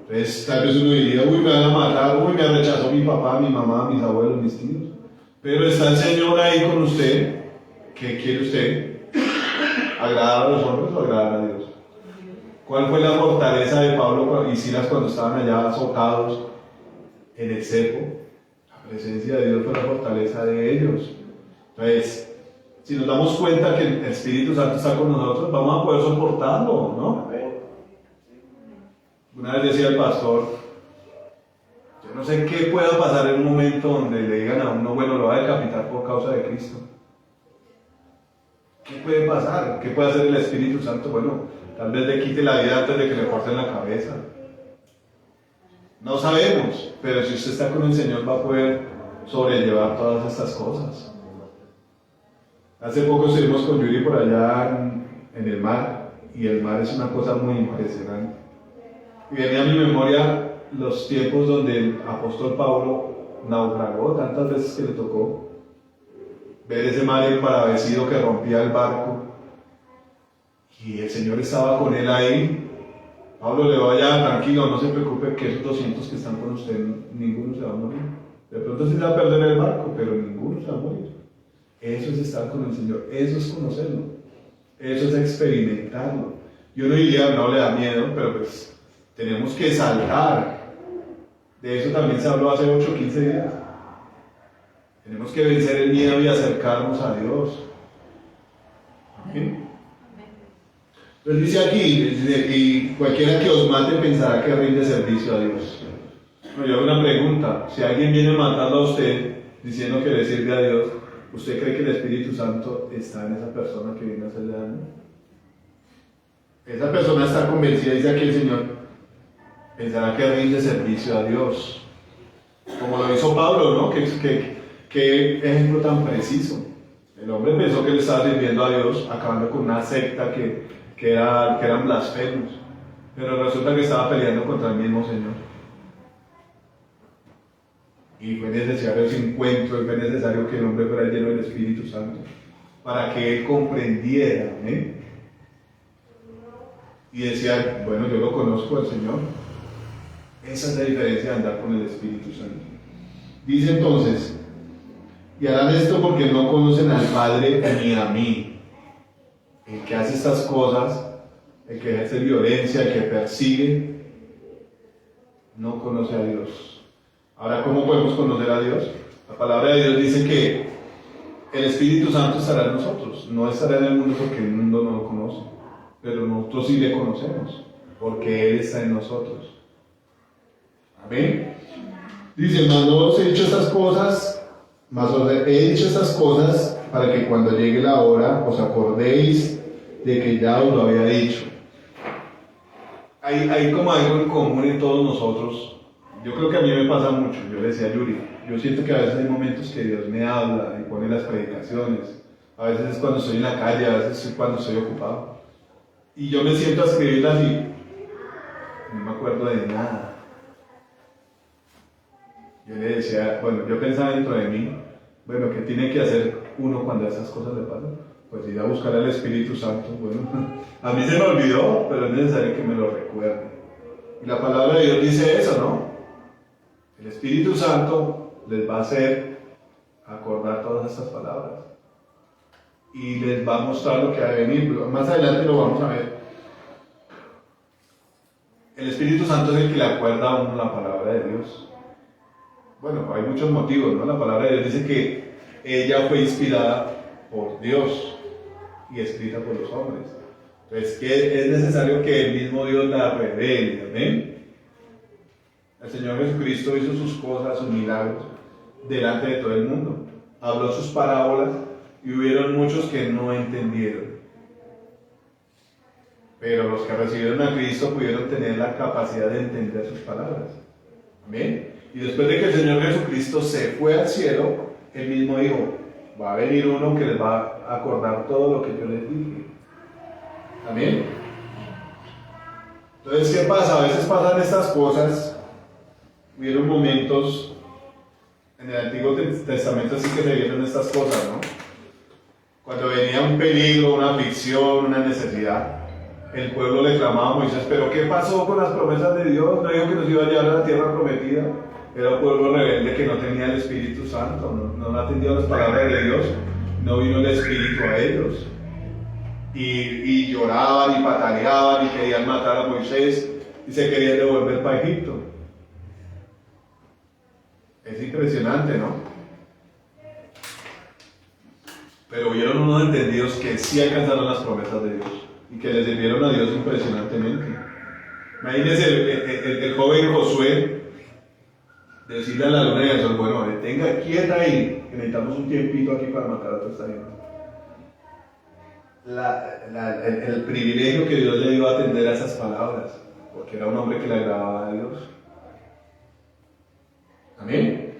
Entonces, tal vez uno diría, uy, me van a matar, uy, me rechazó mi papá, mi mamá, mis abuelos, mis tíos. Pero está el Señor ahí con usted. ¿Qué quiere usted? ¿Agradar a los hombres o agradar a Dios? ¿Cuál fue la fortaleza de Pablo y Silas cuando estaban allá azotados en el cepo? La presencia de Dios fue la fortaleza de ellos. Entonces, si nos damos cuenta que el Espíritu Santo está con nosotros, vamos a poder soportarlo, ¿no? Una vez decía el pastor, yo no sé qué pueda pasar en un momento donde le digan a uno, bueno, lo va a decapitar por causa de Cristo. ¿Qué puede pasar? ¿Qué puede hacer el Espíritu Santo? Bueno, tal vez le quite la vida antes de que le corten la cabeza. No sabemos, pero si usted está con el Señor va a poder sobrellevar todas estas cosas. Hace poco estuvimos con Yuri por allá en el mar y el mar es una cosa muy impresionante. Y venía a mi memoria los tiempos donde el apóstol Pablo naufragó, tantas veces que le tocó ver ese mar embravecido que rompía el barco, y el Señor estaba con él ahí. Pablo le vaya, tranquilo, no se preocupe, que esos 200 que están con usted, ninguno se va a morir. De pronto se va a perder el barco, pero ninguno se va a morir. Eso es estar con el Señor, eso es conocerlo, eso es experimentarlo. Yo no diría, no le da miedo, pero pues tenemos que saltar. De eso también se habló hace 8 o 15 días. Tenemos que vencer el miedo y acercarnos a Dios. Amén. Entonces dice aquí, y cualquiera que os mate pensará que rinde servicio a Dios. No, yo hago una pregunta: si alguien viene matando a usted diciendo que le sirve a Dios, ¿usted cree que el Espíritu Santo está en esa persona que viene a hacerle daño? Esa persona está convencida, dice aquí el Señor, pensará que rinde servicio a Dios. Como lo hizo Pablo, ¿no? Qué ejemplo tan preciso. El hombre pensó que le estaba sirviendo a Dios, acabando con una secta que eran blasfemos, pero resulta que estaba peleando contra el mismo Señor. Y fue necesario ese encuentro, y fue necesario que el hombre fuera lleno del Espíritu Santo para que él comprendiera, ¿eh? Y decía, bueno, yo lo conozco al Señor. Esa es la diferencia de andar con el Espíritu Santo. Dice entonces, y harán esto porque no conocen al Padre ni a mí. El que hace estas cosas, el que ejerce violencia, el que persigue, no conoce a Dios. Ahora, ¿cómo podemos conocer a Dios? La palabra de Dios dice que el Espíritu Santo estará en nosotros. No estará en el mundo porque el mundo no lo conoce, pero nosotros sí le conocemos, porque Él está en nosotros. Amén. Dice, mas no os he dicho estas cosas, mas os he dicho estas cosas para que cuando llegue la hora os acordéis de que ya os lo había dicho. Hay como algo en común en todos nosotros. Yo creo que a mí me pasa mucho. Yo le decía a Yuri, yo siento que a veces hay momentos que Dios me habla y pone las predicaciones. A veces es cuando estoy en la calle, a veces es cuando estoy ocupado. Y yo me siento a escribirlas y no me acuerdo de nada. Yo le decía, bueno, yo pensaba dentro de mí, bueno, ¿qué tiene que hacer uno cuando esas cosas le pasan? Pues ir a buscar al Espíritu Santo. Bueno, a mí se me olvidó, pero es necesario que me lo recuerde. Y la palabra de Dios dice eso, ¿no? El Espíritu Santo les va a hacer acordar todas estas palabras y les va a mostrar lo que ha de venir. Más adelante lo vamos a ver. El Espíritu Santo es el que le acuerda a uno la palabra de Dios. Bueno, hay muchos motivos, ¿no? La palabra de Dios dice que ella fue inspirada por Dios y escrita por los hombres. Entonces, que es necesario que el mismo Dios la revele. ¿Amén? El Señor Jesucristo hizo sus cosas, sus milagros, delante de todo el mundo. Habló sus parábolas y hubieron muchos que no entendieron. Pero los que recibieron a Cristo pudieron tener la capacidad de entender sus palabras. ¿Amén? Y después de que el Señor Jesucristo se fue al cielo, Él mismo dijo, va a venir uno que les va a acordar todo lo que yo les dije. ¿Amén? Entonces, ¿qué pasa? A veces pasan estas cosas. Hubieron momentos en el Antiguo Testamento así que se vieron estas cosas, ¿no? Cuando venía un peligro, una aflicción, una necesidad, el pueblo le clamaba a Moisés, ¿pero qué pasó con las promesas de Dios? ¿No dijo que nos iba a llevar a la tierra prometida? Era un pueblo rebelde que no tenía el Espíritu Santo, no atendía las palabras de Dios, no vino el Espíritu a ellos. Y lloraban y pataleaban y querían matar a Moisés y se querían devolver para Egipto. Es impresionante, ¿no? Pero hubieron unos entendidos que sí alcanzaron las promesas de Dios y que le sirvieron a Dios impresionantemente. Imagínense el joven Josué decirle a la luna y al sol, bueno, detenga quieta ahí, que necesitamos un tiempito aquí para matar a toda esta gente. El privilegio que Dios le dio a atender a esas palabras, porque era un hombre que le agradaba a Dios. Amén.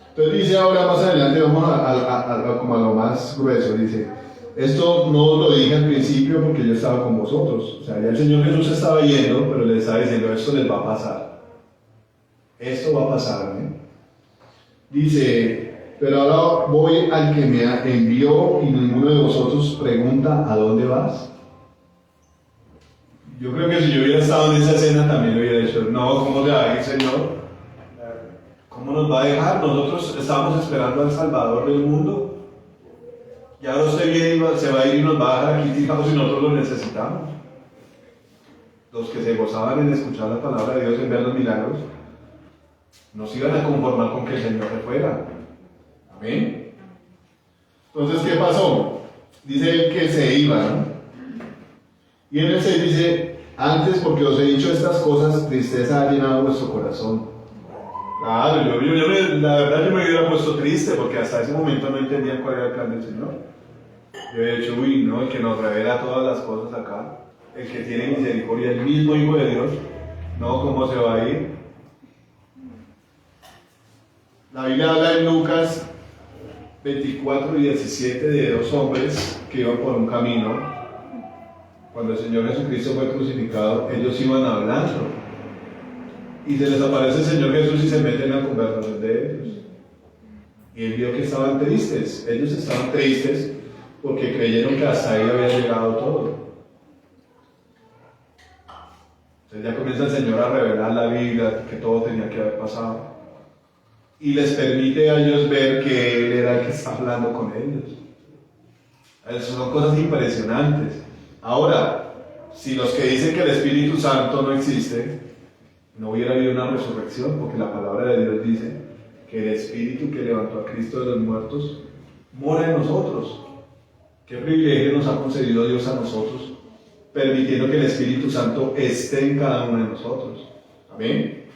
Entonces dice ahora más adelante, vamos como a lo más grueso, dice, Esto no lo dije al principio porque yo estaba con vosotros. O sea, ya el Señor Jesús estaba yendo, pero les estaba diciendo, esto les va a pasar. Esto va a pasar, ¿eh? Dice, pero ahora voy al que me envió y ninguno de vosotros pregunta, ¿a dónde vas? Yo creo que si yo hubiera estado en esa escena también le hubiera dicho, no, ¿cómo le va a ir, Señor? ¿Cómo nos va a dejar? Nosotros estábamos esperando al Salvador del mundo. Y ahora usted viene y se va a ir y nos va a dejar aquí tirados si nosotros lo necesitamos. Los que se gozaban en escuchar la palabra de Dios, en ver los milagros, no se iban a conformar con que el Señor se fuera. Amén. Entonces, ¿qué pasó? Dice él que se iba, ¿no? Y en el 6 dice, antes porque os he dicho estas cosas, tristeza ha llenado vuestro corazón. Claro, la verdad yo me hubiera puesto triste porque hasta ese momento no entendía cuál era el plan del Señor. Yo he dicho, uy, no, el que nos revela todas las cosas acá, el que tiene misericordia, el mismo Hijo de Dios, no, ¿cómo se va a ir? La Biblia habla en Lucas 24 y 17 de dos hombres que iban por un camino. Cuando el Señor Jesucristo fue crucificado, ellos iban hablando. Y se les aparece el Señor Jesús y se meten en la conversación de ellos. Y él vio que estaban tristes. Ellos estaban tristes porque creyeron que hasta ahí había llegado todo. Entonces ya comienza el Señor a revelar la Biblia, que todo tenía que haber pasado. Y les permite a ellos ver que Él era el que está hablando con ellos. Esas son cosas impresionantes. Ahora, si los que dicen que el Espíritu Santo no existe, no hubiera habido una resurrección, porque la palabra de Dios dice que el Espíritu que levantó a Cristo de los muertos mora en nosotros. Qué privilegio nos ha concedido Dios a nosotros, permitiendo que el Espíritu Santo esté en cada uno de nosotros. Amén.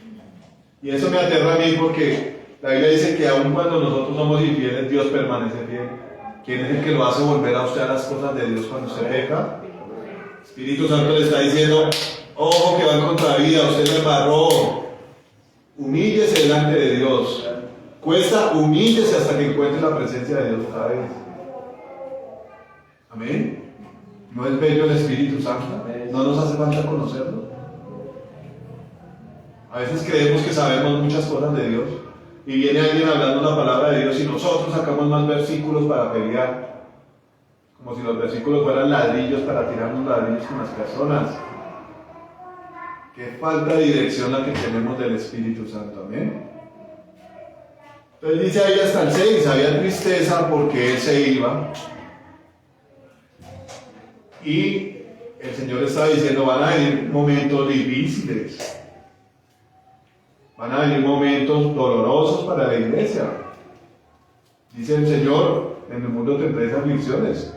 Y eso me aterra a mí porque la Biblia dice que aun cuando nosotros somos infieles, Dios permanece fiel. ¿Quién es el que lo hace volver a usted a las cosas de Dios cuando usted peca? El Espíritu Santo le está diciendo, ojo que va en contravía, usted me embarró. Humíllese delante de Dios. Cuesta, humíllese hasta que encuentre la presencia de Dios otra vez. Amén. ¿No es bello el Espíritu Santo? ¿No nos hace falta conocerlo? A veces creemos que sabemos muchas cosas de Dios y viene alguien hablando la palabra de Dios y nosotros sacamos más versículos para pelear, como si los versículos fueran ladrillos para tirarnos ladrillos con las personas. Qué falta de dirección la que tenemos del Espíritu Santo. Amén. Entonces dice ahí hasta el 6, había tristeza porque Él se iba. Y el Señor está diciendo, van a venir momentos difíciles. Van a venir momentos dolorosos para la iglesia. Dice el Señor, en el mundo tendréis aflicciones,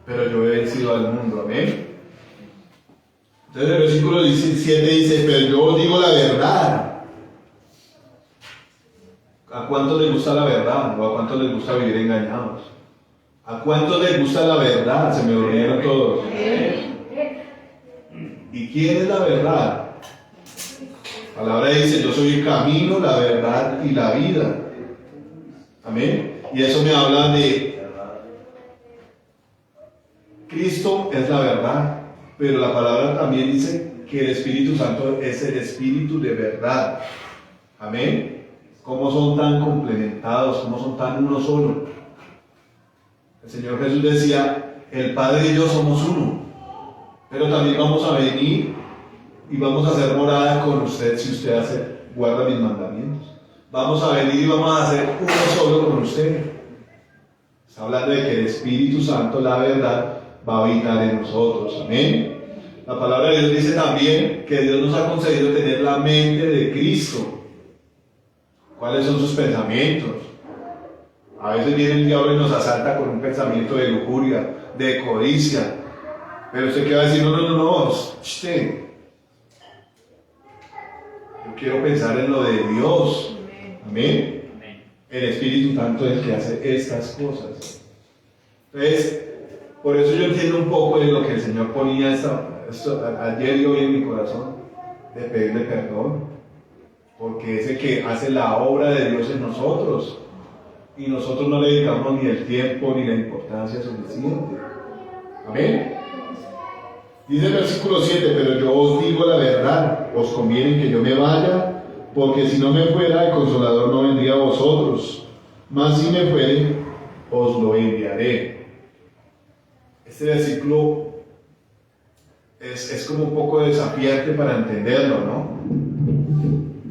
pero yo he vencido al mundo. Amén. Entonces el versículo 17 dice, pero yo os digo la verdad. ¿A cuántos les gusta la verdad? ¿O a cuántos les gusta vivir engañados? ¿A cuántos les gusta la verdad? Se me durmieron todos. ¿Y quién es la verdad? La palabra dice, yo soy el camino, la verdad y la vida. Amén. Y eso me habla de Cristo es la verdad, pero la palabra también dice que el Espíritu Santo es el Espíritu de verdad. Amén. ¿Cómo son tan complementados? ¿Cómo son tan uno solo? El Señor Jesús decía, el Padre y yo somos uno, pero también vamos a venir y vamos a hacer morada con usted si usted guarda mis mandamientos. Vamos a venir y vamos a hacer uno solo con usted. Está hablando de que el Espíritu Santo, la verdad, va a habitar en nosotros. Amén. La palabra de Dios dice también que Dios nos ha concedido tener la mente de Cristo. ¿Cuáles son sus pensamientos? A veces viene el diablo y nos asalta con un pensamiento de lujuria, de codicia. Pero usted qué va a decir, no, usted. Yo quiero pensar en lo de Dios. Amén. El Espíritu Santo es el que hace estas cosas. Entonces, por eso yo entiendo un poco de lo que el Señor ponía ayer y hoy en mi corazón, de pedirle perdón, porque es el que hace la obra de Dios en nosotros. y nosotros no le dedicamos ni el tiempo ni la importancia suficiente. Amén. Dice el versículo 7, pero yo os digo la verdad, os conviene que yo me vaya, porque si no me fuera, el Consolador no vendría a vosotros, mas si me fuere, os lo enviaré. Este versículo es como un poco desafiante para entenderlo, ¿no?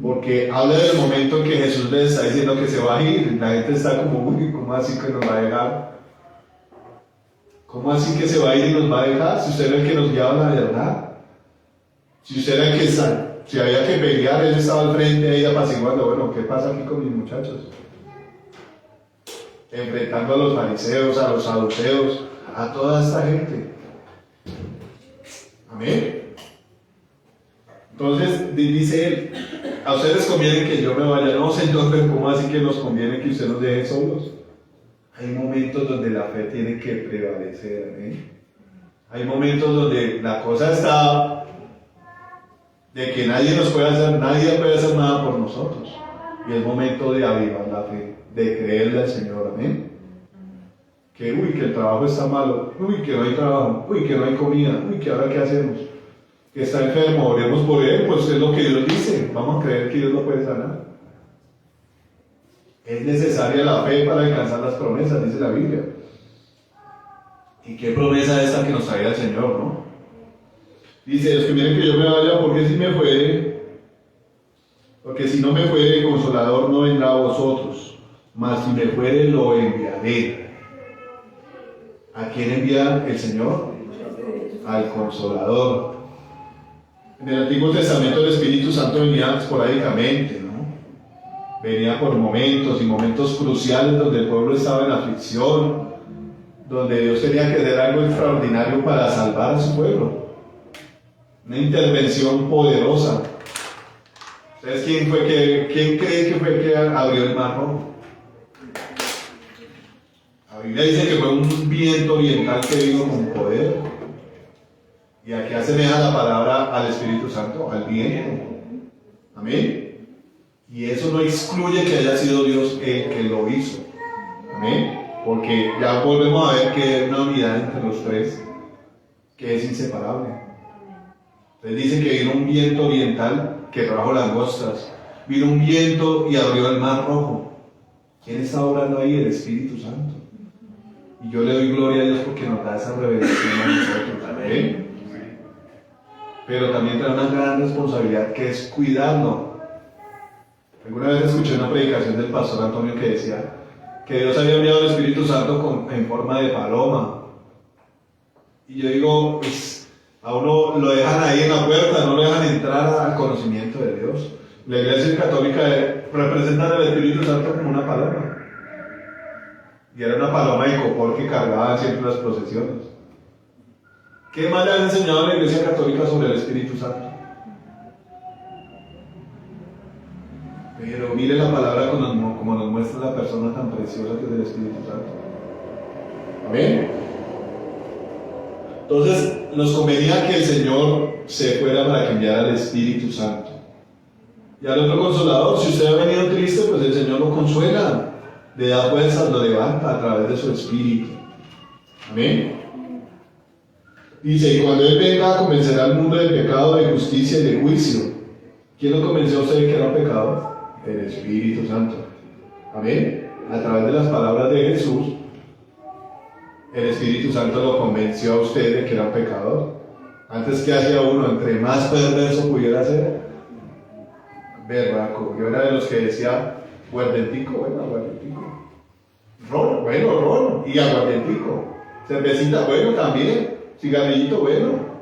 Porque habla del momento en que Jesús les está diciendo que se va a ir, la gente está como, uy, ¿cómo así que nos va a dejar? ¿Cómo así que se va a ir y nos va a dejar? Si usted era el que nos guiaba la verdad, si usted era el que si había que pelear, él estaba al frente ahí apaciguando, bueno, ¿qué pasa aquí con mis muchachos? Enfrentando a los fariseos, a los saduceos, a toda esta gente. Amén. Entonces dice él, a ustedes conviene que yo me vaya. No, Señor, pero ¿cómo así que nos conviene que usted nos deje solos? Hay momentos donde la fe tiene que prevalecer. ¿Eh? Hay momentos donde la cosa está de que nadie puede hacer nada por nosotros. Y es momento de avivar la fe, de creerle al Señor. Amén. Que el trabajo está malo, que no hay trabajo, que no hay comida, que ahora qué hacemos. Que está enfermo, oremos por él, pues es lo que Dios dice. Vamos a creer que Dios lo puede sanar. Es necesaria la fe para alcanzar las promesas, dice la Biblia. ¿Y qué promesa es esta que nos trae el Señor, no? Dice, los que miren que yo me vaya, porque si no me fuere, el Consolador no vendrá a vosotros, mas si me fuere, lo enviaré. ¿A quién envía el Señor? Al Consolador. En el Antiguo Testamento el Espíritu Santo venía esporádicamente, ¿no? Venía por momentos y momentos cruciales donde el pueblo estaba en aflicción, donde Dios tenía que hacer algo extraordinario para salvar a su pueblo. Una intervención poderosa. ¿Ustedes quién cree que fue que abrió el mar rojo? La Biblia dice que fue un viento oriental que vino con poder. Y aquí asemeja la palabra al Espíritu Santo, al viento. Amén. Y eso no excluye que haya sido Dios el que lo hizo. Amén. Porque ya volvemos a ver que hay una unidad entre los tres que es inseparable. Entonces dice que vino un viento oriental que trajo langostas. Vino un viento y abrió el mar rojo. ¿Quién está obrando ahí? El Espíritu Santo. Y yo le doy gloria a Dios porque nos da esa revelación a nosotros. Amén. Pero también trae una gran responsabilidad que es cuidarlo. Alguna vez escuché una predicación del pastor Antonio que decía que Dios había enviado el Espíritu Santo en forma de paloma. Y yo digo, pues a uno lo dejan ahí en la puerta, no lo dejan entrar al conocimiento de Dios. La Iglesia Católica representa al Espíritu Santo como una paloma. Y era una paloma de copor que cargaba siempre las procesiones. ¿Qué más le han enseñado a la Iglesia Católica sobre el Espíritu Santo? Pero mire la palabra como nos muestra la persona tan preciosa que es el Espíritu Santo. ¿Amén? Entonces, nos convenía que el Señor se fuera para que enviara al Espíritu Santo. Y al otro Consolador, si usted ha venido triste, pues el Señor lo consuela, le da fuerzas, lo levanta a través de su Espíritu. Amén. Dice, y cuando Él venga, convencerá al mundo del pecado, de justicia y de juicio. ¿Quién lo convenció a usted de que era pecado? El Espíritu Santo. Amén. A través de las palabras de Jesús, el Espíritu Santo lo convenció a usted de que era un pecador. Antes, ¿qué hacía uno? Entre más perverso pudiera ser, berraco. Yo era de los que decía, aguardientico, bueno, aguardientico. Ron, bueno, ron. Y aguardientico. Cervecita, bueno, también. Cigarrillito, bueno.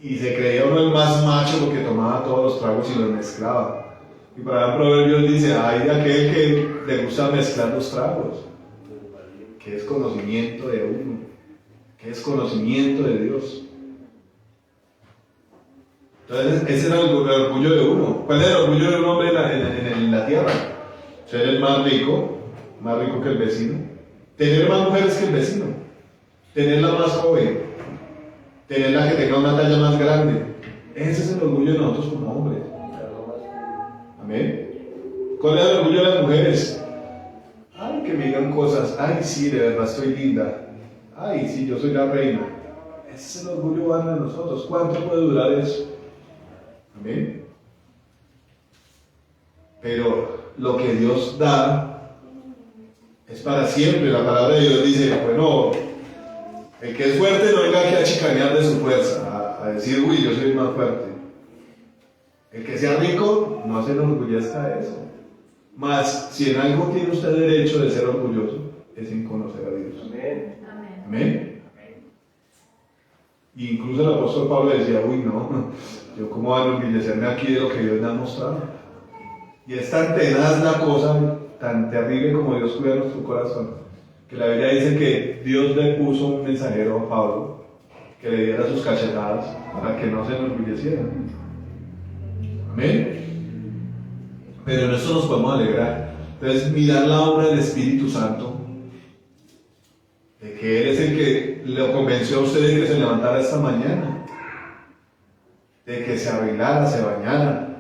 Y se creía uno el más macho porque tomaba todos los tragos y los mezclaba. Y para el Proverbios dice, ay de aquel que le gusta mezclar los tragos. ¿Qué es conocimiento de uno? ¿Qué es conocimiento de Dios? Entonces, ese era el orgullo de uno. ¿Cuál es el orgullo de un hombre en la tierra? Ser el más rico que el vecino. Tener más mujeres que el vecino. Tener la más joven. Tener la que tenga una talla más grande. Ese es el orgullo de nosotros como hombres. Amén. ¿Cuál es el orgullo de las mujeres? digan cosas, ay sí, de verdad estoy linda, ay sí, yo soy la reina. Ese es el orgullo humano de nosotros. ¿Cuánto puede durar eso? Amén. Pero lo que Dios da es para siempre. La palabra de Dios dice, bueno, el que es fuerte no venga aquí a chicanear de su fuerza, a decir, uy, yo soy más fuerte. El que sea rico, no se enorgullezca de eso. Mas, si en algo tiene usted derecho de ser orgulloso, es en conocer a Dios. Amén. Amén. Y incluso el apóstol Pablo decía, uy, no, yo cómo voy a enorgullecerme aquí de lo que Dios me ha mostrado. Y es tan tenaz la cosa, tan terrible como Dios cuida nuestro corazón, que la Biblia dice que Dios le puso un mensajero a Pablo que le diera sus cachetadas para que no se enorgulleciera. Amén. Pero en eso nos podemos alegrar. Entonces, mirar la obra del Espíritu Santo, de que Él es el que lo convenció a usted de que se levantara esta mañana, de que se arreglara, se bañara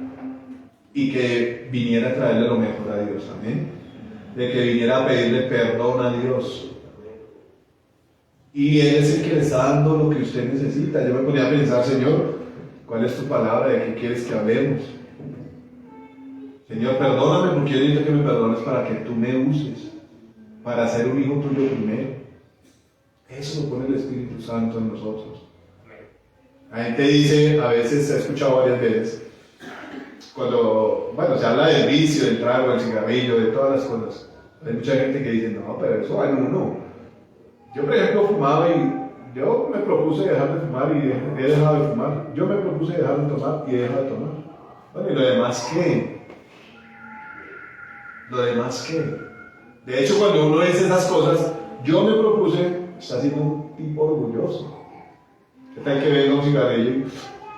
y que viniera a traerle lo mejor a Dios. Amén. De que viniera a pedirle perdón a Dios. Y Él es el que le está dando lo que usted necesita. Yo me ponía a pensar, Señor, ¿cuál es tu palabra? ¿De qué quieres que hablemos? Señor, perdóname porque yo necesito que me perdones para que tú me uses, para ser un hijo tuyo primero. Eso lo pone el Espíritu Santo en nosotros. La gente dice, a veces, se ha escuchado varias veces, cuando, bueno, se habla del vicio, del trago, del cigarrillo, de todas las cosas. Hay mucha gente que dice, no, pero eso va en uno. Yo, por ejemplo, fumaba y yo me propuse dejar de fumar y he dejado de fumar. Yo me propuse dejar de tomar y he dejado de tomar. Bueno, ¿y lo demás qué? ¿Lo demás qué? De hecho, cuando uno dice esas cosas, yo me propuse, está siendo un tipo orgulloso. ¿Qué tal que venga un cigarrillo y,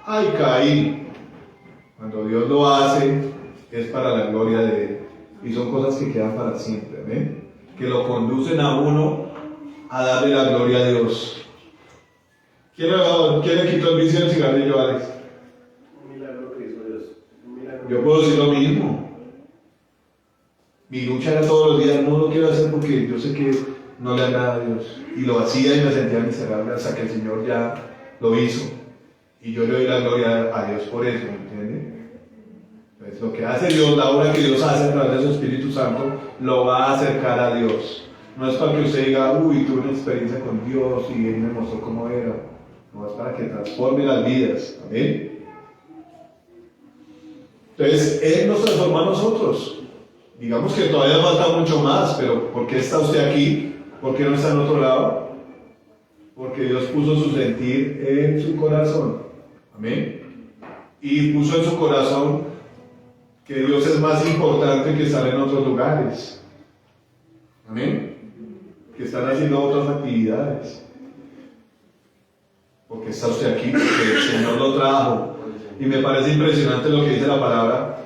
ay, caí? Cuando Dios lo hace, es para la gloria de Él. Y son cosas que quedan para siempre, ¿ven? Que lo conducen a uno a darle la gloria a Dios. ¿Quién le quitó el vicio del cigarrillo, Alex? Un milagro que hizo Dios. Yo puedo decir lo mismo. Mi lucha era todos los días, no lo quiero hacer porque yo sé que no le agrada a Dios. Y lo hacía y me sentía miserable hasta que el Señor ya lo hizo. Y yo le doy la gloria a Dios por eso, ¿me entiende? Pues lo que hace Dios, la obra que Dios hace a través de su Espíritu Santo, lo va a acercar a Dios. No es para que usted diga, uy, tuve una experiencia con Dios y Él me mostró cómo era. No, es para que transforme las vidas. Amén. Entonces, Él nos transforma a nosotros. Digamos que todavía falta mucho más, pero ¿por qué está usted aquí? ¿Por qué no está en otro lado? Porque Dios puso su sentir en su corazón. Amén. Y puso en su corazón que Dios es más importante que estar en otros lugares. Amén. Que están haciendo otras actividades. Porque está usted aquí, porque el Señor lo trajo. Y me parece impresionante lo que dice la palabra.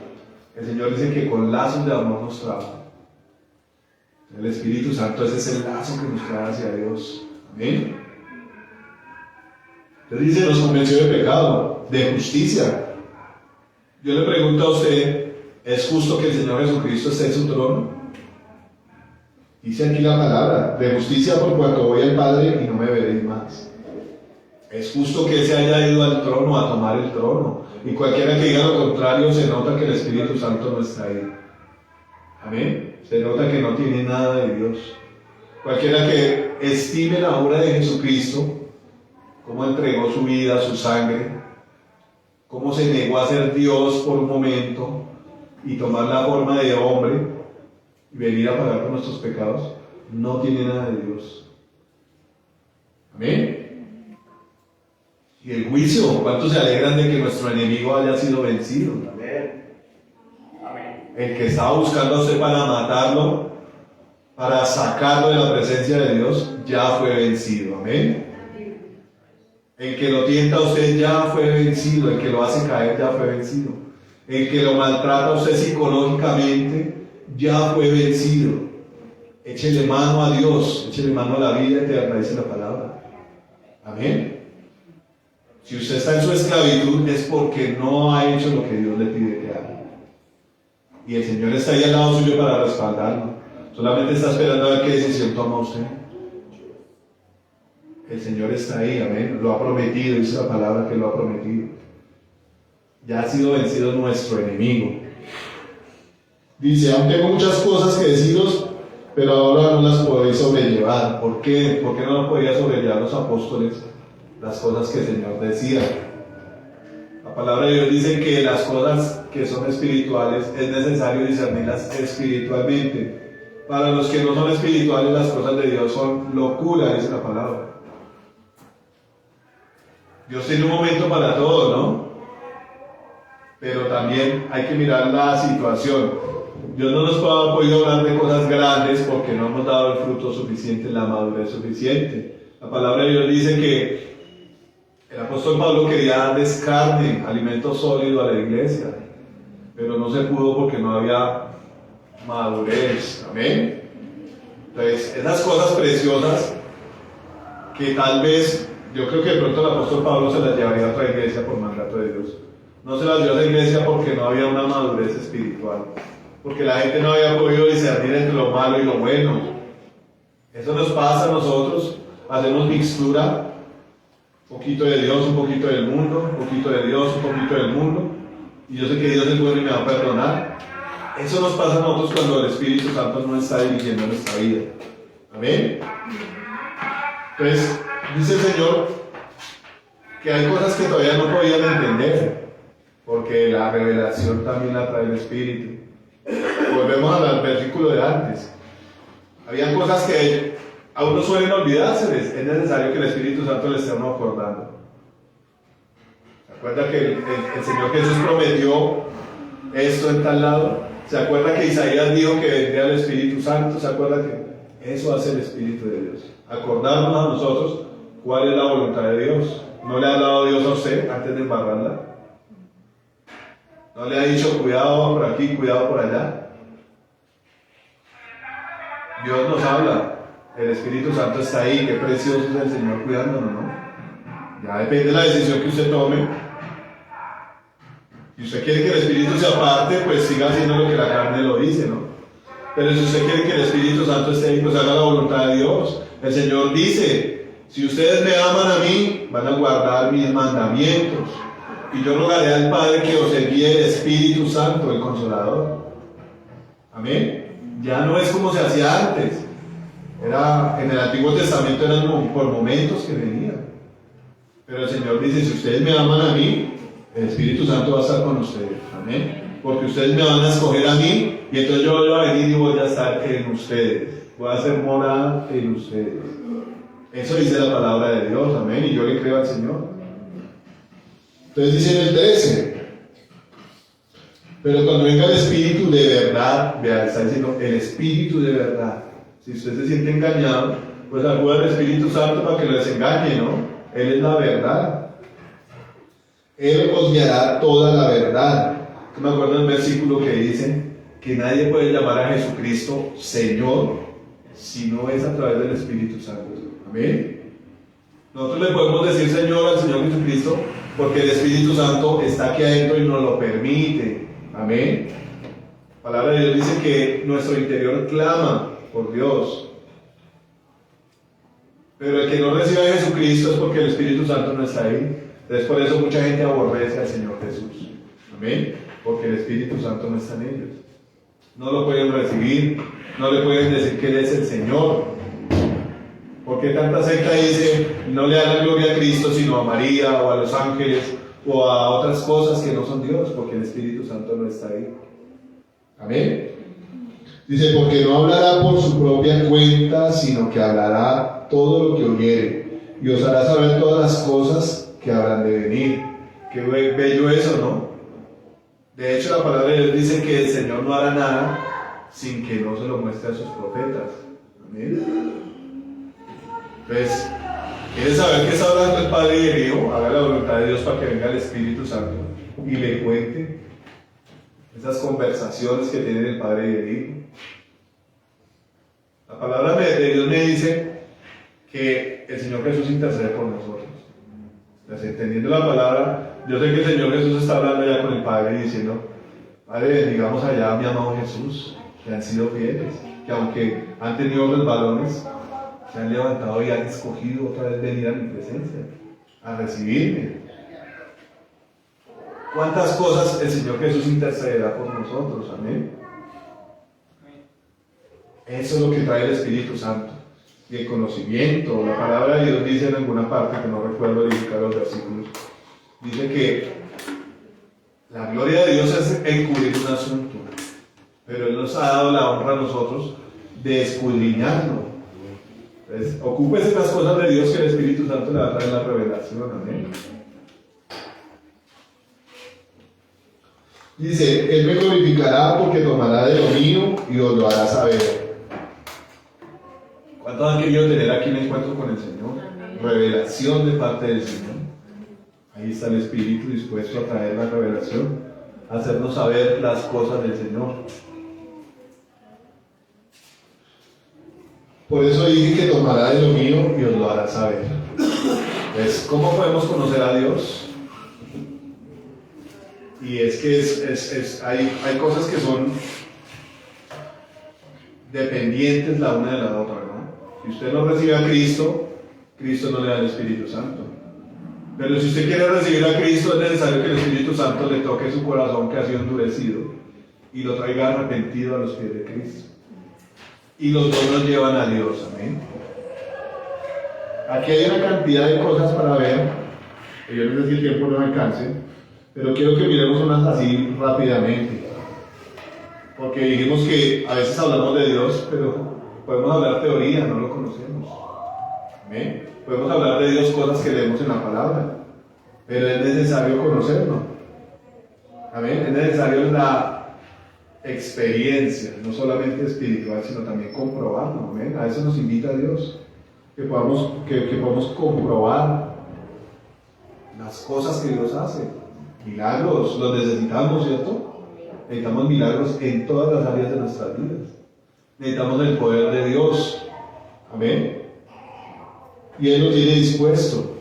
El Señor dice que con lazos de amor nos trajo. El Espíritu Santo es ese lazo que nos trae hacia Dios. Amén. Entonces dice, nos convenció de pecado, de justicia. Yo le pregunto a usted, ¿es justo que el Señor Jesucristo esté en su trono? Dice aquí la palabra, de justicia por cuanto voy al Padre y no me veréis más. Es justo que Él se haya ido al trono a tomar el trono. Y cualquiera que diga lo contrario, se nota que el Espíritu Santo no está ahí. Amén. Se nota que no tiene nada de Dios. Cualquiera que estime la obra de Jesucristo, cómo entregó su vida, su sangre, cómo se negó a ser Dios por un momento y tomar la forma de hombre y venir a pagar por nuestros pecados, no tiene nada de Dios. Amén. Y el juicio, ¿cuántos se alegran de que nuestro enemigo haya sido vencido? Amén. Amén. El que estaba buscando a usted para matarlo, para sacarlo de la presencia de Dios, ya fue vencido. Amén. El que lo tienta a usted ya fue vencido. El que lo hace caer ya fue vencido. El que lo maltrata a usted psicológicamente ya fue vencido. Échele mano a Dios, échele mano a la vida eterna, dice la palabra. Amén. Si usted está en su esclavitud es porque no ha hecho lo que Dios le pide que haga. Y el Señor está ahí al lado suyo para respaldarlo. Solamente está esperando a ver qué decisión toma usted. El Señor está ahí, amén. Lo ha prometido, dice la palabra que lo ha prometido. Ya ha sido vencido nuestro enemigo. Dice, aún tengo muchas cosas que deciros, pero ahora no las podéis sobrellevar. ¿Por qué? ¿Por qué no las podían sobrellevar los apóstoles? Las cosas que el Señor decía. La palabra de Dios dice que las cosas que son espirituales es necesario discernirlas espiritualmente. Para los que no son espirituales, las cosas de Dios son locura, dice la palabra. Dios tiene un momento para todo, ¿no? Pero también hay que mirar la situación. Dios no nos ha podido hablar de cosas grandes porque no hemos dado el fruto suficiente, la madurez suficiente. La palabra de Dios dice que el apóstol Pablo quería darles carne, alimento sólido a la iglesia, pero no se pudo porque no había madurez. Amén. Entonces, esas cosas preciosas que tal vez, yo creo que de pronto el apóstol Pablo se las llevaría a otra iglesia por mandato de Dios. No se las dio a esa iglesia porque no había una madurez espiritual, porque la gente no había podido discernir entre lo malo y lo bueno. Eso nos pasa a nosotros, hacemos mixtura, un poquito de Dios, un poquito del mundo, un poquito de Dios, un poquito del mundo, y yo sé que Dios es bueno y me va a perdonar. Eso nos pasa a nosotros cuando el Espíritu Santo no está dirigiendo nuestra vida. Amén. Entonces, dice el Señor que hay cosas que todavía no podían entender, porque la revelación también la trae el Espíritu. Volvemos al versículo de antes. Había cosas que a uno suelen olvidárseles. Es necesario que el Espíritu Santo les esté a uno acordando. ¿Se acuerda que el Señor Jesús prometió esto en tal lado? ¿Se acuerda que Isaías dijo que vendría el Espíritu Santo? ¿Se acuerda que eso hace el Espíritu de Dios? Acordarnos a nosotros cuál es la voluntad de Dios. ¿No le ha dado Dios a usted antes de embarrarla? ¿No le ha dicho cuidado por aquí, cuidado por allá? Dios nos habla, el Espíritu Santo está ahí, qué precioso es el Señor cuidándonos, ¿no? Ya depende de la decisión que usted tome. Si usted quiere que el Espíritu se aparte, pues siga haciendo lo que la carne lo dice, ¿no? Pero si usted quiere que el Espíritu Santo esté ahí, pues haga la voluntad de Dios. El Señor dice, si ustedes me aman a mí, van a guardar mis mandamientos. Y yo rogaré al Padre que os envíe el Espíritu Santo, el Consolador. Amén. Ya no es como se hacía antes. En el Antiguo Testamento eran por momentos que venían. Pero el Señor dice, si ustedes me aman a mí, el Espíritu Santo va a estar con ustedes. Amén. Porque ustedes me van a escoger a mí, y entonces yo voy a venir y voy a estar en ustedes. Voy a hacer morada en ustedes. Eso dice la palabra de Dios. Amén. Y yo le creo al Señor. Entonces dice en el 13, pero cuando venga el Espíritu de verdad, vea, está diciendo el Espíritu de verdad. Si usted se siente engañado, pues acuda al Espíritu Santo para que lo desengañe, ¿no? Él es la verdad. Él os guiará toda la verdad. Me acuerdo del versículo que dice que nadie puede llamar a Jesucristo Señor si no es a través del Espíritu Santo. Amén. Nosotros le podemos decir Señor al Señor Jesucristo porque el Espíritu Santo está aquí adentro y nos lo permite. Amén. La palabra de Dios dice que nuestro interior clama por Dios. Pero el que no recibe a Jesucristo es porque el Espíritu Santo no está ahí. Entonces por eso mucha gente aborrece al Señor Jesús. Amén. Porque el Espíritu Santo no está en ellos. No lo pueden recibir. No le pueden decir que Él es el Señor. Porque tanta secta dice, no le dan la gloria a Cristo, sino a María, o a los ángeles, o a otras cosas que no son Dios, porque el Espíritu Santo no está ahí. Amén. Dice, porque no hablará por su propia cuenta, sino que hablará todo lo que oyere, y os hará saber todas las cosas que habrán de venir. Qué bello eso, ¿no? De hecho, la palabra de Dios dice que el Señor no hará nada sin que no se lo muestre a sus profetas. Amén. Entonces, ¿quieres saber qué está hablando el Padre y el Hijo? Haga la voluntad de Dios para que venga el Espíritu Santo y le cuente esas conversaciones que tienen el Padre y el Hijo. La palabra de Dios me dice que el Señor Jesús intercede por nosotros. Entonces, entendiendo la palabra, yo sé que el Señor Jesús está hablando ya con el Padre y diciendo, Padre, bendigamos allá a mi amado Jesús, que han sido fieles. que aunque han tenido resbalones, se han levantado y han escogido otra vez venir a mi presencia, a recibirme. ¿Cuántas cosas el Señor Jesús intercederá por nosotros? Amén. Eso es lo que trae el Espíritu Santo. Y el conocimiento, la palabra de Dios dice en alguna parte, que no recuerdo verificar los versículos, dice que la gloria de Dios es encubrir un asunto, pero Él nos ha dado la honra a nosotros de escudriñarlo. Entonces, ocúpese de las cosas de Dios, que el Espíritu Santo le va a traer la revelación. Amén. Dice, Él me glorificará porque tomará de lo mío y os lo hará saber. ¿Cuántos han querido tener aquí un encuentro con el Señor? Amén. Revelación de parte del Señor. Ahí está el Espíritu dispuesto a traer la revelación, a hacernos saber las cosas del Señor. Por eso dije que tomará de lo mío y os lo hará saber. Pues, ¿cómo podemos conocer a Dios? Y es que hay cosas que son dependientes la una de la otra, ¿no? Si usted no recibe a Cristo, Cristo no le da el Espíritu Santo. Pero si usted quiere recibir a Cristo, es necesario que el Espíritu Santo le toque su corazón que ha sido endurecido y lo traiga arrepentido a los pies de Cristo. Y los dos nos llevan a Dios, amén. Aquí hay una cantidad de cosas para ver, que yo no sé si el tiempo no me alcance, pero quiero que miremos unas así rápidamente. Porque dijimos que a veces hablamos de Dios, pero podemos hablar teoría, no lo conocemos. ¿Amén? Podemos hablar de Dios cosas que leemos en la palabra, pero es necesario conocerlo. ¿Amén? Es necesario la experiencia, no solamente espiritual, sino también comprobarlo. ¿Amén? A eso nos invita Dios, que podamos comprobar las cosas que Dios hace. Milagros, los necesitamos, ¿cierto? Necesitamos milagros en todas las áreas de nuestras vidas. Necesitamos el poder de Dios. Amén. Y Él nos tiene dispuesto.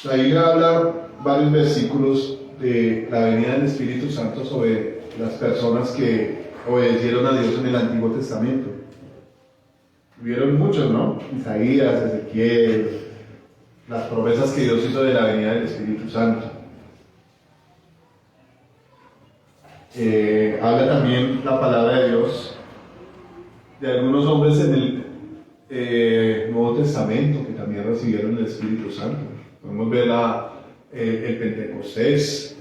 La Biblia habla varios versículos de la venida del Espíritu Santo sobre las personas que obedecieron a Dios en el Antiguo Testamento. Hubieron muchos, ¿no? Isaías, Ezequiel, las promesas que Dios hizo de la venida del Espíritu Santo. Habla también la palabra de Dios de algunos hombres en el Nuevo Testamento que también recibieron el Espíritu Santo. Podemos ver el Pentecostés,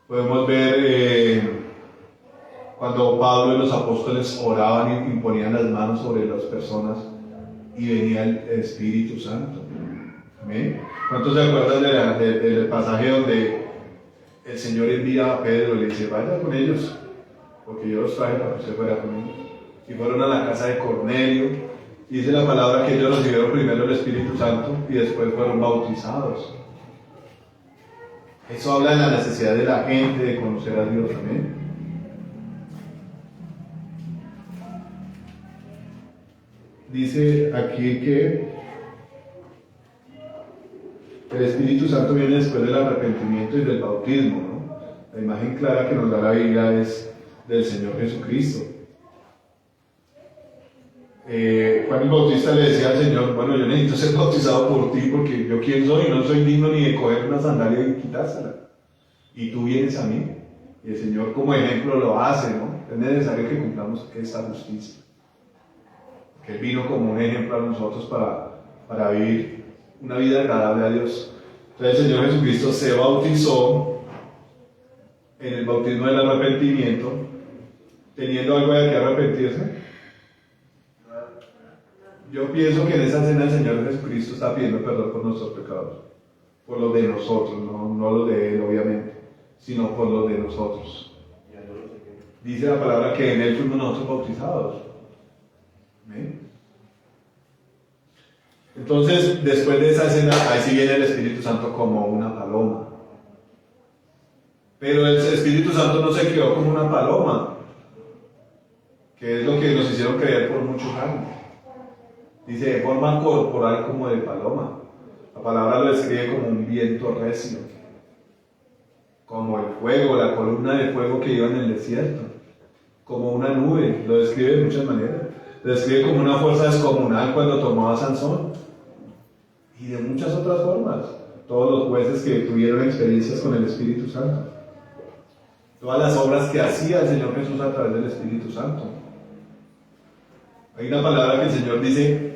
podemos ver cuando Pablo y los apóstoles oraban y imponían las manos sobre las personas y venía el Espíritu Santo. ¿Amén? ¿Cuántos se acuerdan del pasaje donde el Señor envía a Pedro y le dice, vaya con ellos, porque yo los traje para que usted fuera con ellos? Y fueron a la casa de Cornelio, y dice la palabra que ellos recibieron primero el Espíritu Santo y después fueron bautizados. Eso habla de la necesidad de la gente de conocer a Dios. Amén. Dice aquí que el Espíritu Santo viene después del arrepentimiento y del bautismo, ¿no? La imagen clara que nos da la Biblia es del Señor Jesucristo. Juan el Bautista le decía al Señor, bueno, yo necesito ser bautizado por ti porque yo quién soy, no soy digno ni de coger una sandalia y quitársela. Y tú vienes a mí. Y el Señor como ejemplo lo hace, ¿no? Es necesario que cumplamos esta justicia. Que Él vino como un ejemplo a nosotros para vivir una vida agradable a Dios. Entonces el Señor Jesucristo se bautizó en el bautismo del arrepentimiento, teniendo algo de que arrepentirse. Yo pienso que en esa cena el Señor Jesucristo está pidiendo perdón por nuestros pecados, por los de nosotros, no los de Él obviamente, sino por los de nosotros. Dice la palabra que en Él fuimos nosotros bautizados. ¿Amén? Entonces, después de esa escena, ahí sí viene el Espíritu Santo como una paloma. Pero el Espíritu Santo no se creó como una paloma, que es lo que nos hicieron creer por muchos años. Dice, de forma corporal como de paloma. La palabra lo describe como un viento recio. como el fuego, la columna de fuego que iba en el desierto, como una nube, lo describe de muchas maneras. Lo describe como una fuerza descomunal cuando tomó a Sansón, y de muchas otras formas. Todos los jueces que tuvieron experiencias con el Espíritu Santo, todas las obras que hacía el Señor Jesús a través del Espíritu Santo. Hay una palabra que el Señor dice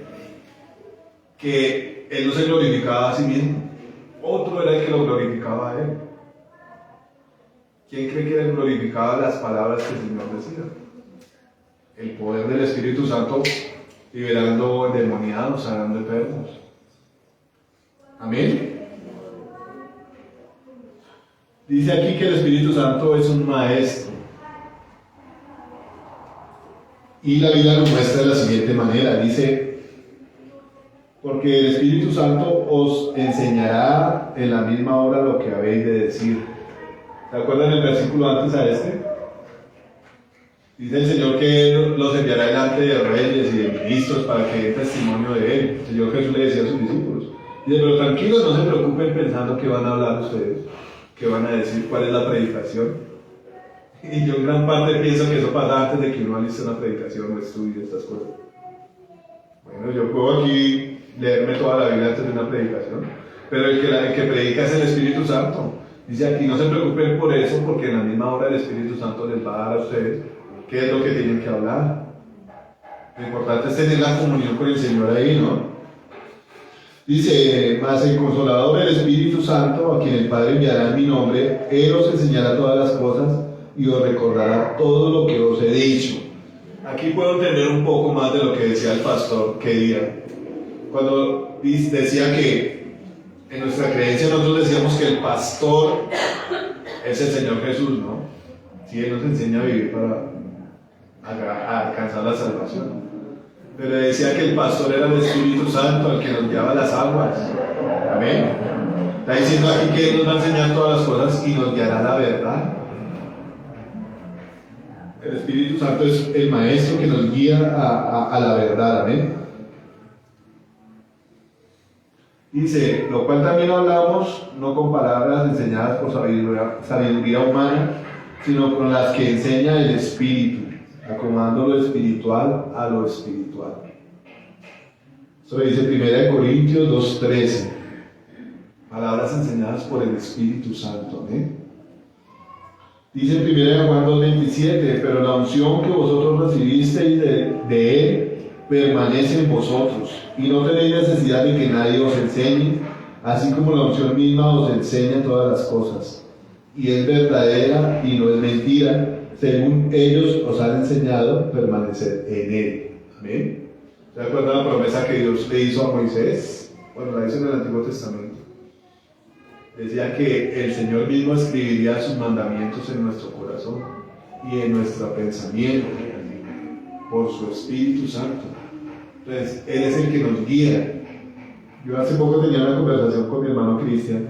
que Él no se glorificaba a sí mismo, otro era el que lo glorificaba a Él. ¿Quién cree que Él glorificaba las palabras que el Señor decía? El poder del Espíritu Santo liberando endemoniados, sanando enfermos. Amén. Dice aquí que el Espíritu Santo es un maestro. Y la Biblia lo muestra de la siguiente manera. Dice, porque el Espíritu Santo os enseñará en la misma hora lo que habéis de decir. ¿Se acuerdan el versículo antes a este? Dice el Señor que Él los enviará delante de reyes y de ministros para que den testimonio de Él. El Señor Jesús le decía a sus discípulos. Dice, pero tranquilos, no se preocupen pensando que van a hablar ustedes, que van a decir cuál es la predicación. Y yo en gran parte pienso que eso pasa antes de que uno aliste una predicación o estudie estas cosas. Bueno, yo puedo aquí leerme toda la Biblia antes de una predicación, pero el que predica es el Espíritu Santo. Dice aquí, no se preocupen por eso, porque en la misma hora el Espíritu Santo les va a dar a ustedes qué es lo que tienen que hablar. Lo importante es tener la comunión con el Señor ahí, ¿no? Dice, mas el Consolador, el Espíritu Santo, a quien el Padre enviará en mi nombre, Él os enseñará todas las cosas y os recordará todo lo que os he dicho. Aquí puedo entender un poco más de lo que decía el pastor que día, cuando decía que en nuestra creencia nosotros decíamos que el pastor es el Señor Jesús, ¿no? Sí, Él nos enseña a vivir para alcanzar la salvación. Pero decía que el pastor era el Espíritu Santo, el que nos guiaba las aguas. Amén. Está diciendo aquí que Él nos va a enseñar todas las cosas y nos guiará la verdad. El Espíritu Santo es el maestro que nos guía a la verdad. Amén. Dice, lo cual también hablamos, no con palabras enseñadas por sabiduría humana, sino con las que enseña el Espíritu, acomodando lo espiritual a lo espiritual. Eso dice 1 Corintios 2:13. Palabras enseñadas por el Espíritu Santo. Dice en 1 Juan 2:27, pero la unción que vosotros recibisteis de Él permanece en vosotros, y no tenéis necesidad de que nadie os enseñe, así como la unción misma os enseña todas las cosas. Y es verdadera y no es mentira, según ellos os han enseñado, permanecer en Él. Amén. ¿Se acuerdan la promesa que Dios le hizo a Moisés? Bueno, la hizo en el Antiguo Testamento. Decía que el Señor mismo escribiría sus mandamientos en nuestro corazón y en nuestro pensamiento por su Espíritu Santo. Entonces, Él es el que nos guía. Yo hace poco tenía una conversación con mi hermano Cristian,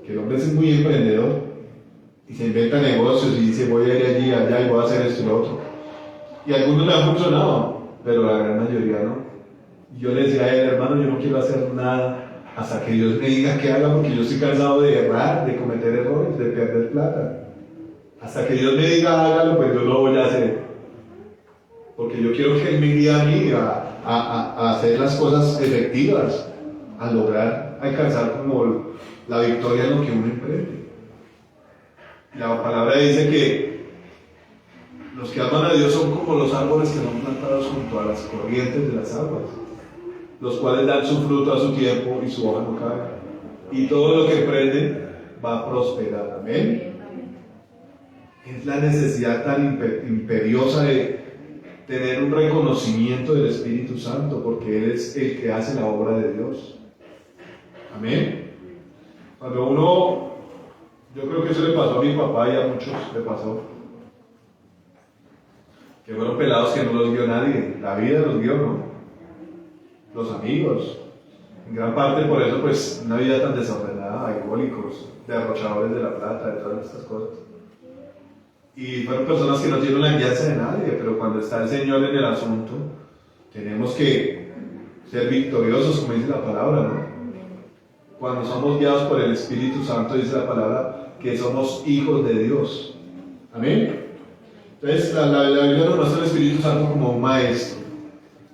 que el hombre es muy emprendedor y se inventa negocios y dice voy a ir allí, allá y voy a hacer esto y lo otro. Y algunos le han funcionado, pero la gran mayoría no. Y yo le decía a él, hermano, yo no quiero hacer nada hasta que Dios me diga qué haga, porque yo estoy cansado de errar, de cometer errores, de perder plata. Hasta que Dios me diga hágalo, pues yo lo voy a hacer. Porque yo quiero que Él me guíe a mí a hacer las cosas efectivas, a lograr alcanzar como la victoria en lo que uno emprende. La palabra dice que los que aman a Dios son como los árboles que son plantados junto a las corrientes de las aguas, los cuales dan su fruto a su tiempo y su hoja no cae. Y todo lo que emprenden va a prosperar. Amén. Es la necesidad tan imperiosa de tener un reconocimiento del Espíritu Santo, porque Él es el que hace la obra de Dios. Amén. Cuando uno, yo creo que eso le pasó a mi papá y a muchos le pasó, que fueron pelados que no los vio nadie, la vida los vio, ¿no? Los amigos, en gran parte por eso pues una vida tan desordenada, alcohólicos, derrochadores de la plata, de todas estas cosas. Y fueron personas que no tienen la guianza de nadie, pero cuando está el Señor en el asunto, tenemos que ser victoriosos, como dice la palabra, ¿no? Cuando somos guiados por el Espíritu Santo, dice la palabra, que somos hijos de Dios. Amén. Entonces, la Biblia nos muestra al Espíritu Santo como un maestro.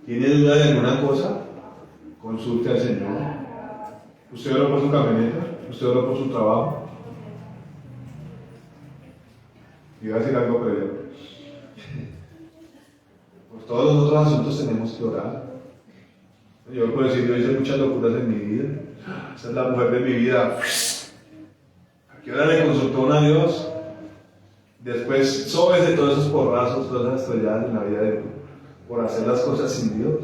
¿Tiene duda de alguna cosa? Consulte al Señor. ¿Usted oró por su camioneta? ¿Usted oró por su trabajo? Iba a decir algo, pero por todos los otros asuntos tenemos que orar. Yo puedo decir, yo hice muchas locuras en mi vida. Esa es la mujer de mi vida. ¿A qué hora le consultó uno a Dios? Después, sóbese todos esos porrazos, todas esas estrelladas en la vida de uno, por hacer las cosas sin Dios.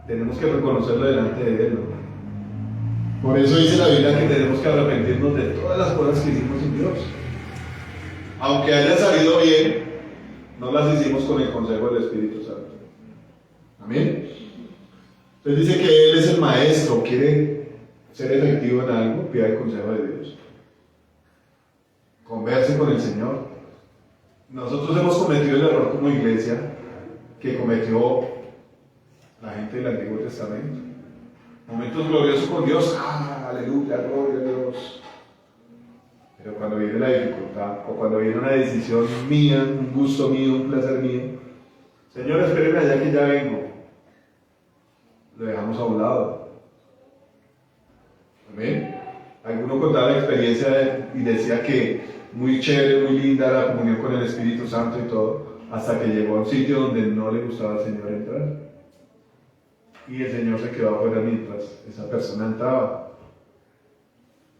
Tenemos que reconocerlo delante de Él, ¿no? Por eso dice la Biblia que tenemos que arrepentirnos de todas las cosas que hicimos sin Dios. Aunque haya salido bien, no las hicimos con el consejo del Espíritu Santo. Amén. Entonces dice que Él es el maestro, quiere ser efectivo en algo, pida el consejo de Dios. Converse con el Señor. Nosotros hemos cometido el error como iglesia que cometió la gente del Antiguo Testamento. Momentos gloriosos con Dios, aleluya, gloria a Dios. Pero cuando viene la dificultad, o cuando viene una decisión mía, un gusto mío, un placer mío, Señor, espéreme allá que ya vengo, lo dejamos a un lado. Amén. Alguno contaba la experiencia y decía que muy chévere, muy linda la comunión con el Espíritu Santo y todo, hasta que llegó a un sitio donde no le gustaba al Señor entrar. Y el Señor se quedó afuera mientras esa persona entraba.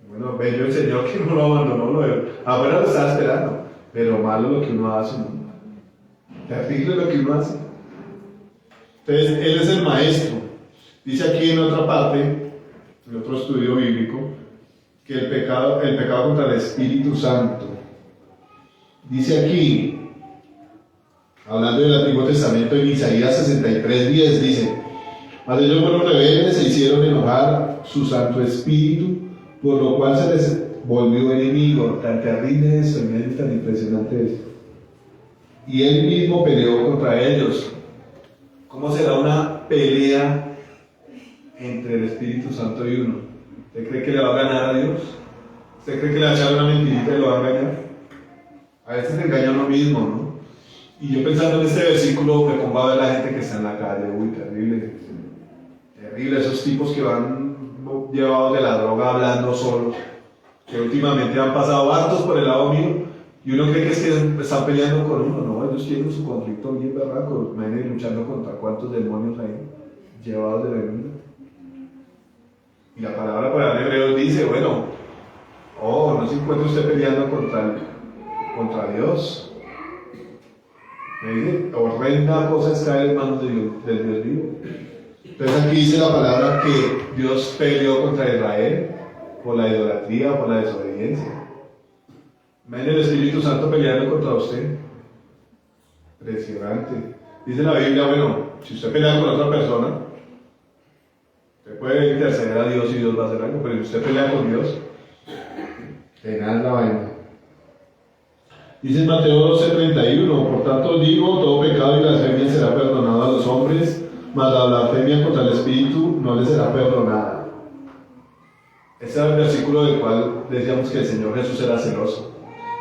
Bueno, bello el Señor que no lo abandonó, afuera lo estaba esperando, pero malo lo que uno hace, ¿no? Terrible lo que uno hace. Entonces, Él es el maestro. Dice aquí en otra parte, en otro estudio bíblico, que el pecado contra el Espíritu Santo. Dice aquí, hablando del Antiguo Testamento, en Isaías 63:10, dice: mas ellos fueron rebeldes e hicieron enojar su Santo Espíritu, por lo cual se les volvió enemigo. Tan terrible eso, y tan impresionante eso. Y Él mismo peleó contra ellos. ¿Cómo será una pelea entre el Espíritu Santo y uno? ¿Usted cree que le va a ganar a Dios? ¿Usted cree que le va a echar una mentirita y lo va a engañar? A veces se engaña a uno mismo, ¿no? Y yo pensando en este versículo me pongo a ver la gente que está en la calle. Uy, terrible. Terrible, esos tipos que van llevados de la droga hablando solos, que últimamente han pasado hartos por el lado mío, y uno cree que es que están peleando con uno. No, ellos tienen su conflicto bien berraco, vienen luchando contra cuántos demonios hay llevados de la vida. Y la palabra para el hebreo dice, bueno, no se encuentra usted peleando contra Dios. Me dice, horrenda cosa es caer en manos del Dios vivo. Entonces aquí dice la palabra que Dios peleó contra Israel por la idolatría, por la desobediencia. Ven el Espíritu Santo peleando contra usted. Impresionante. Dice la Biblia, bueno, si usted pelea con otra persona, usted puede interceder a Dios y Dios va a hacer algo, pero si usted pelea con Dios, tenaz la vaina. Dice en Mateo 12:31, por tanto digo, todo pecado y blasfemia será perdonado a los hombres, mas la blasfemia contra el Espíritu no le será perdonada. Ese era el versículo del cual decíamos que el Señor Jesús era celoso.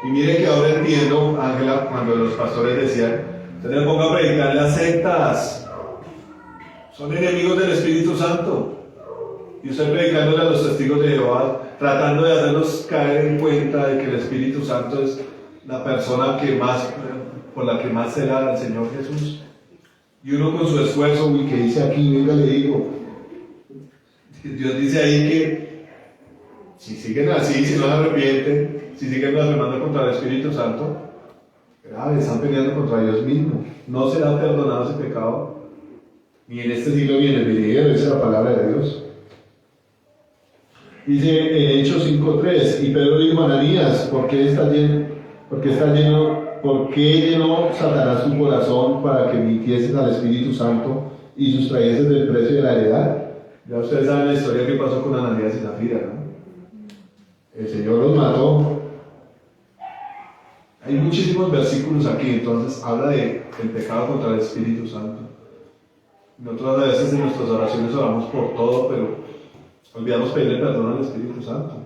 Y mire que ahora entiendo, Ángela, cuando los pastores decían, usted le ponga a predicar las sectas, son enemigos del Espíritu Santo. Y usted predicándole a los testigos de Jehová, tratando de hacerlos caer en cuenta de que el Espíritu Santo es la persona por la que más se da al Señor Jesús. Y uno con su esfuerzo, que dice aquí, venga, le digo, Dios dice ahí que si siguen así, si no se arrepienten, si siguen blasfemando contra el Espíritu Santo, grave, están peleando contra Dios mismo. No será perdonado ese pecado, ni en este siglo ni en el venidero. Esa es la palabra de Dios. Dice en Hechos 5:3, y Pedro dijo a Ananías, ¿por qué llenó Satanás tu corazón para que mintieses al Espíritu Santo y sustrayeses del precio de la heredad? Ya ustedes saben la historia que pasó con Ananías y Zafira, ¿no? El Señor los mató. Hay muchísimos versículos aquí, entonces habla del pecado contra el Espíritu Santo. Nosotros a veces en nuestras oraciones oramos por todo, pero olvidamos pedirle perdón al Espíritu Santo.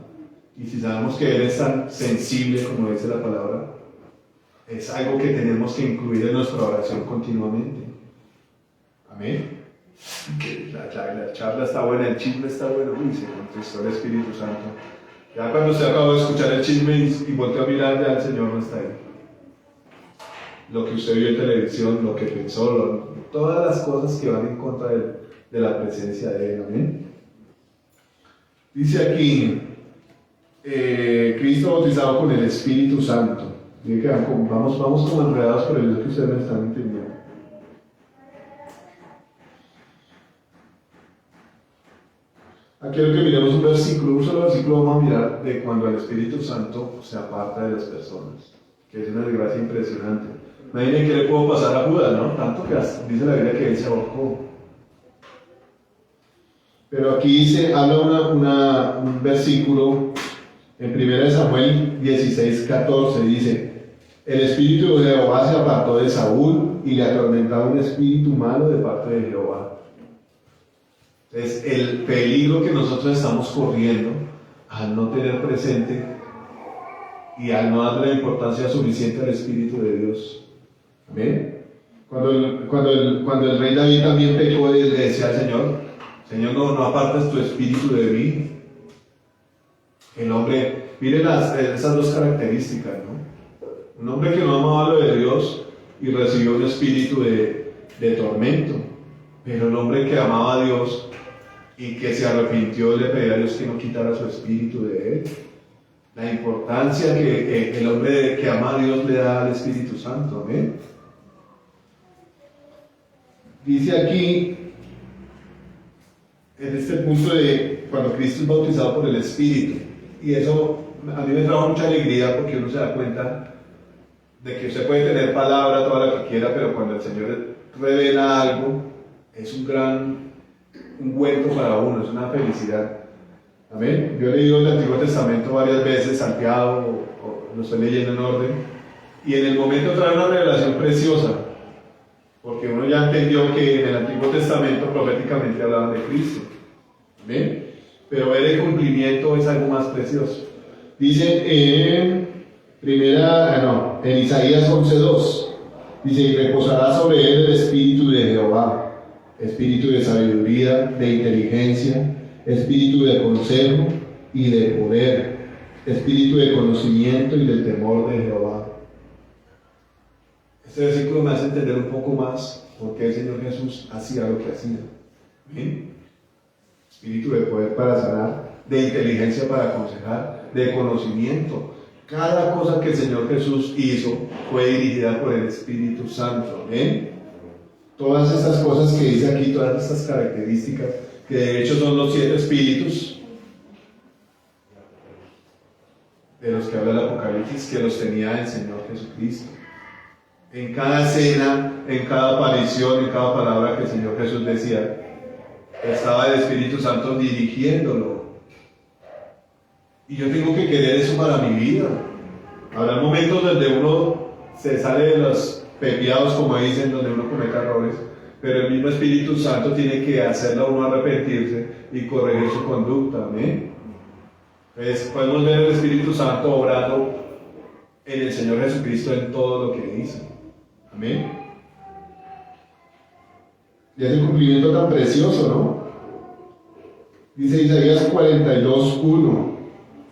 Y si sabemos que Él es tan sensible como dice la palabra, es algo que tenemos que incluir en nuestra oración continuamente. Amén. Que la charla está buena, el chisme está bueno, y se contristó el Espíritu Santo. Ya cuando usted acabó de escuchar el chisme y volteó a mirar, ya el Señor no está ahí. Lo que usted vio en televisión, lo que pensó, todas las cosas que van en contra de la presencia de Él. Amén. Dice aquí, Cristo bautizado con el Espíritu Santo. Dice que vamos como enredados, pero yo sé que ustedes me están entendiendo. Aquí quiero que miremos un solo versículo vamos a mirar de cuando el Espíritu Santo se aparta de las personas, que es una desgracia impresionante. Imaginen qué le puedo pasar a Judas, ¿no? Tanto que dice la Biblia que él se ahorcó. Pero aquí habla un versículo en 1 Samuel 16:14, dice: el Espíritu de Jehová se apartó de Saúl y le atormentaba un espíritu malo de parte de Jehová. Es el peligro que nosotros estamos corriendo al no tener presente y al no darle la importancia suficiente al Espíritu de Dios. ¿Amén? Cuando el rey David también pecó y le decía al Señor, no apartes tu espíritu de mí. El hombre, miren esas dos características, ¿no? Un hombre que no amaba lo de Dios y recibió un espíritu de tormento, pero el hombre que amaba a Dios y que se arrepintió le pedía a Dios que no quitara su espíritu de él. La importancia que el hombre que ama a Dios le da al Espíritu Santo. ¿Amén? Dice aquí, en este punto de cuando Cristo es bautizado por el Espíritu, y eso a mí me trajo mucha alegría porque uno se da cuenta de que usted puede tener palabra toda la que quiera, pero cuando el Señor revela algo, es un ungüento para uno, es una felicidad. Amén. Yo he leído el Antiguo Testamento varias veces, salteado, o lo estoy leyendo en orden, y en el momento trae una revelación preciosa, porque uno ya entendió que en el Antiguo Testamento proféticamente hablaban de Cristo. Amén. Pero ver el cumplimiento es algo más precioso. Dice en Isaías 11:2, dice: y reposará sobre él el Espíritu de Jehová, espíritu de sabiduría, de inteligencia, espíritu de consejo y de poder, espíritu de conocimiento y del temor de Jehová. Este versículo me hace entender un poco más por qué el Señor Jesús hacía lo que hacía. ¿Bien? Espíritu de poder para sanar, de inteligencia para aconsejar, de conocimiento. Cada cosa que el Señor Jesús hizo fue dirigida por el Espíritu Santo. ¿Bien? Todas estas cosas que dice aquí, todas estas características, que de hecho son los 7 espíritus de los que habla el Apocalipsis, que los tenía el Señor Jesucristo. En cada escena, en cada aparición, en cada palabra que el Señor Jesús decía, estaba el Espíritu Santo dirigiéndolo. Y yo tengo que querer eso para mi vida. Habrá momentos donde uno se sale de los pecados, como dicen, donde uno comete errores, pero el mismo Espíritu Santo tiene que hacerlo a uno arrepentirse y corregir su conducta. ¿Amén? Entonces podemos ver el Espíritu Santo obrando en el Señor Jesucristo en todo lo que hizo. Amén. Y es un cumplimiento tan precioso, ¿no? Dice Isaías 42:1: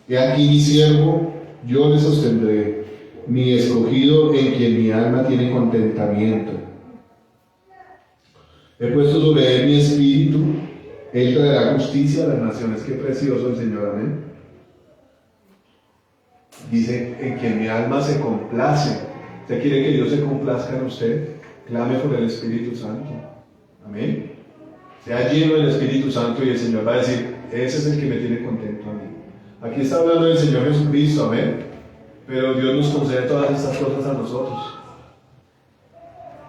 he aquí mi siervo, yo le sostendré, mi escogido en quien mi alma tiene contentamiento. He puesto sobre él mi espíritu, él traerá justicia a las naciones. Qué precioso el Señor. Amén. Dice: en quien mi alma se complace. ¿Usted quiere que Dios se complazca en usted? Clame por el Espíritu Santo. Amén. Sea lleno del Espíritu Santo y el Señor va a decir: ese es el que me tiene contento a mí. Aquí está hablando del Señor Jesucristo. Amén. Pero Dios nos concede todas estas cosas a nosotros.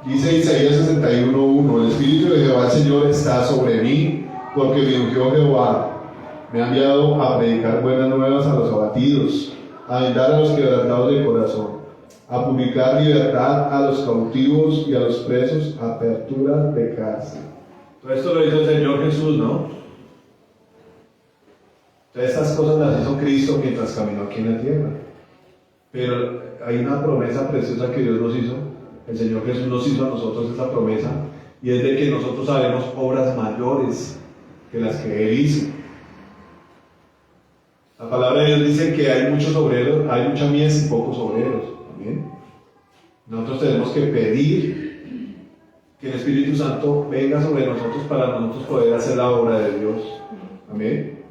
Dice Isaías 61:1: el Espíritu de Jehová el Señor está sobre mí, porque me ungió Jehová. Me ha enviado a predicar buenas nuevas a los abatidos, a vendar a los quebrantados de corazón, a publicar libertad a los cautivos y a los presos, apertura de cárcel. Todo esto lo hizo el Señor Jesús, ¿no? Entonces estas cosas las hizo Cristo mientras caminó aquí en la tierra. Pero hay una promesa preciosa que Dios nos hizo. El Señor Jesús nos hizo a nosotros esa promesa, y es de que nosotros haremos obras mayores que las que Él hizo. La palabra de Dios dice que hay muchos obreros, hay mucha mies y pocos obreros. ¿Amén? Nosotros tenemos que pedir que el Espíritu Santo venga sobre nosotros para nosotros poder hacer la obra de Dios. Amén.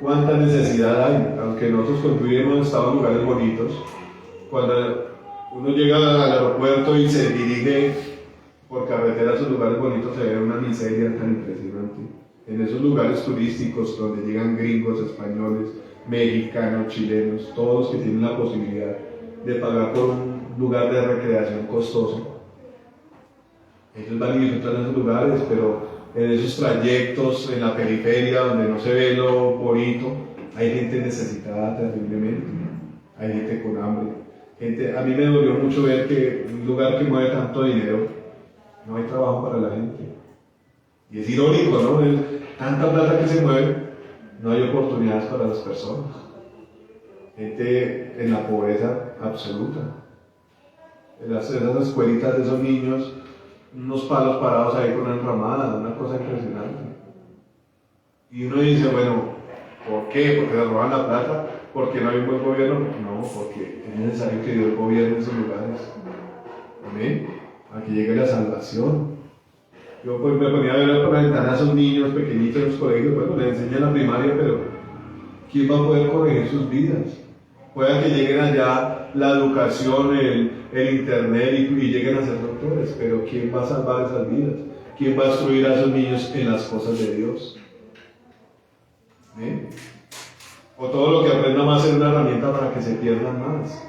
¿Cuánta necesidad hay? Aunque nosotros construimos estado en lugares bonitos, cuando uno llega al aeropuerto y se dirige por carretera a esos lugares bonitos, se ve una miseria tan impresionante. En esos lugares turísticos donde llegan gringos, españoles, mexicanos, chilenos, todos que tienen la posibilidad de pagar por un lugar de recreación costoso. Ellos van y disfrutan esos lugares, pero en esos trayectos, en la periferia, donde no se ve lo bonito, hay gente necesitada terriblemente, hay gente con hambre. A mí me dolió mucho ver que en un lugar que mueve tanto dinero, no hay trabajo para la gente. Y es irónico, ¿no? Es tanta plata que se mueve, no hay oportunidades para las personas. Gente en la pobreza absoluta. En esas escuelitas de esos niños, unos palos parados ahí con una enramada, una cosa impresionante. Y uno dice, bueno, ¿por qué? ¿Porque se roban la plata? ¿Porque no hay un buen gobierno? No, porque es necesario que Dios gobierne esos lugares. Amén. A que llegue la salvación. Yo pues me ponía a ver por la ventana a esos niños pequeñitos en los colegios, bueno, les enseñan la primaria, pero ¿quién va a poder corregir sus vidas? Pueda que lleguen allá la educación, el internet y lleguen a ser doctores, pero ¿quién va a salvar esas vidas? ¿Quién va a instruir a esos niños en las cosas de Dios? ¿Eh? O todo lo que aprendan va a ser una herramienta para que se pierdan más.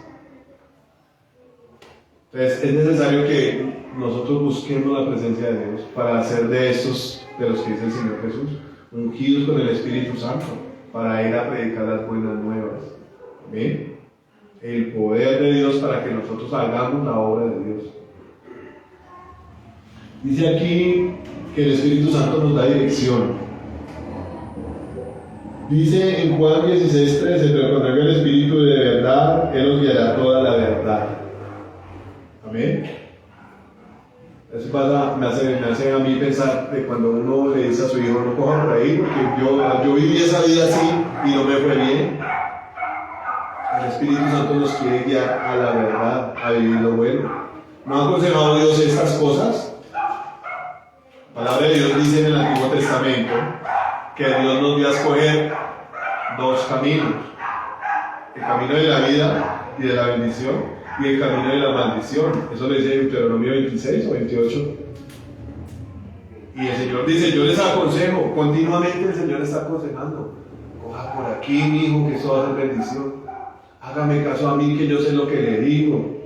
Entonces es necesario que nosotros busquemos la presencia de Dios para hacer de estos, de los que dice el Señor Jesús, ungidos con el Espíritu Santo, para ir a predicar las buenas nuevas. ¿Amén? El poder de Dios para que nosotros hagamos la obra de Dios. Dice aquí que el Espíritu Santo nos da dirección. Dice en Juan 16:13, pero cuando venga el Espíritu de verdad, Él os guiará toda la verdad. Amén. Eso me hace a mí pensar de cuando uno le dice a su hijo, no coja por ahí, porque yo viví esa vida así y no me fue bien. El Espíritu Santo nos quiere guiar a la verdad, a vivir lo bueno. ¿No ha aconsejado Dios estas cosas? La palabra de Dios dice en el Antiguo Testamento que Dios nos dio a escoger dos caminos: el camino de la vida y de la bendición, y el camino de la maldición. Eso lo dice Deuteronomio 26 o 28. Y el Señor dice, yo les aconsejo, continuamente el Señor está aconsejando, coja por aquí, mi hijo, que eso va a ser bendición. Hágame caso a mí, que yo sé lo que le digo.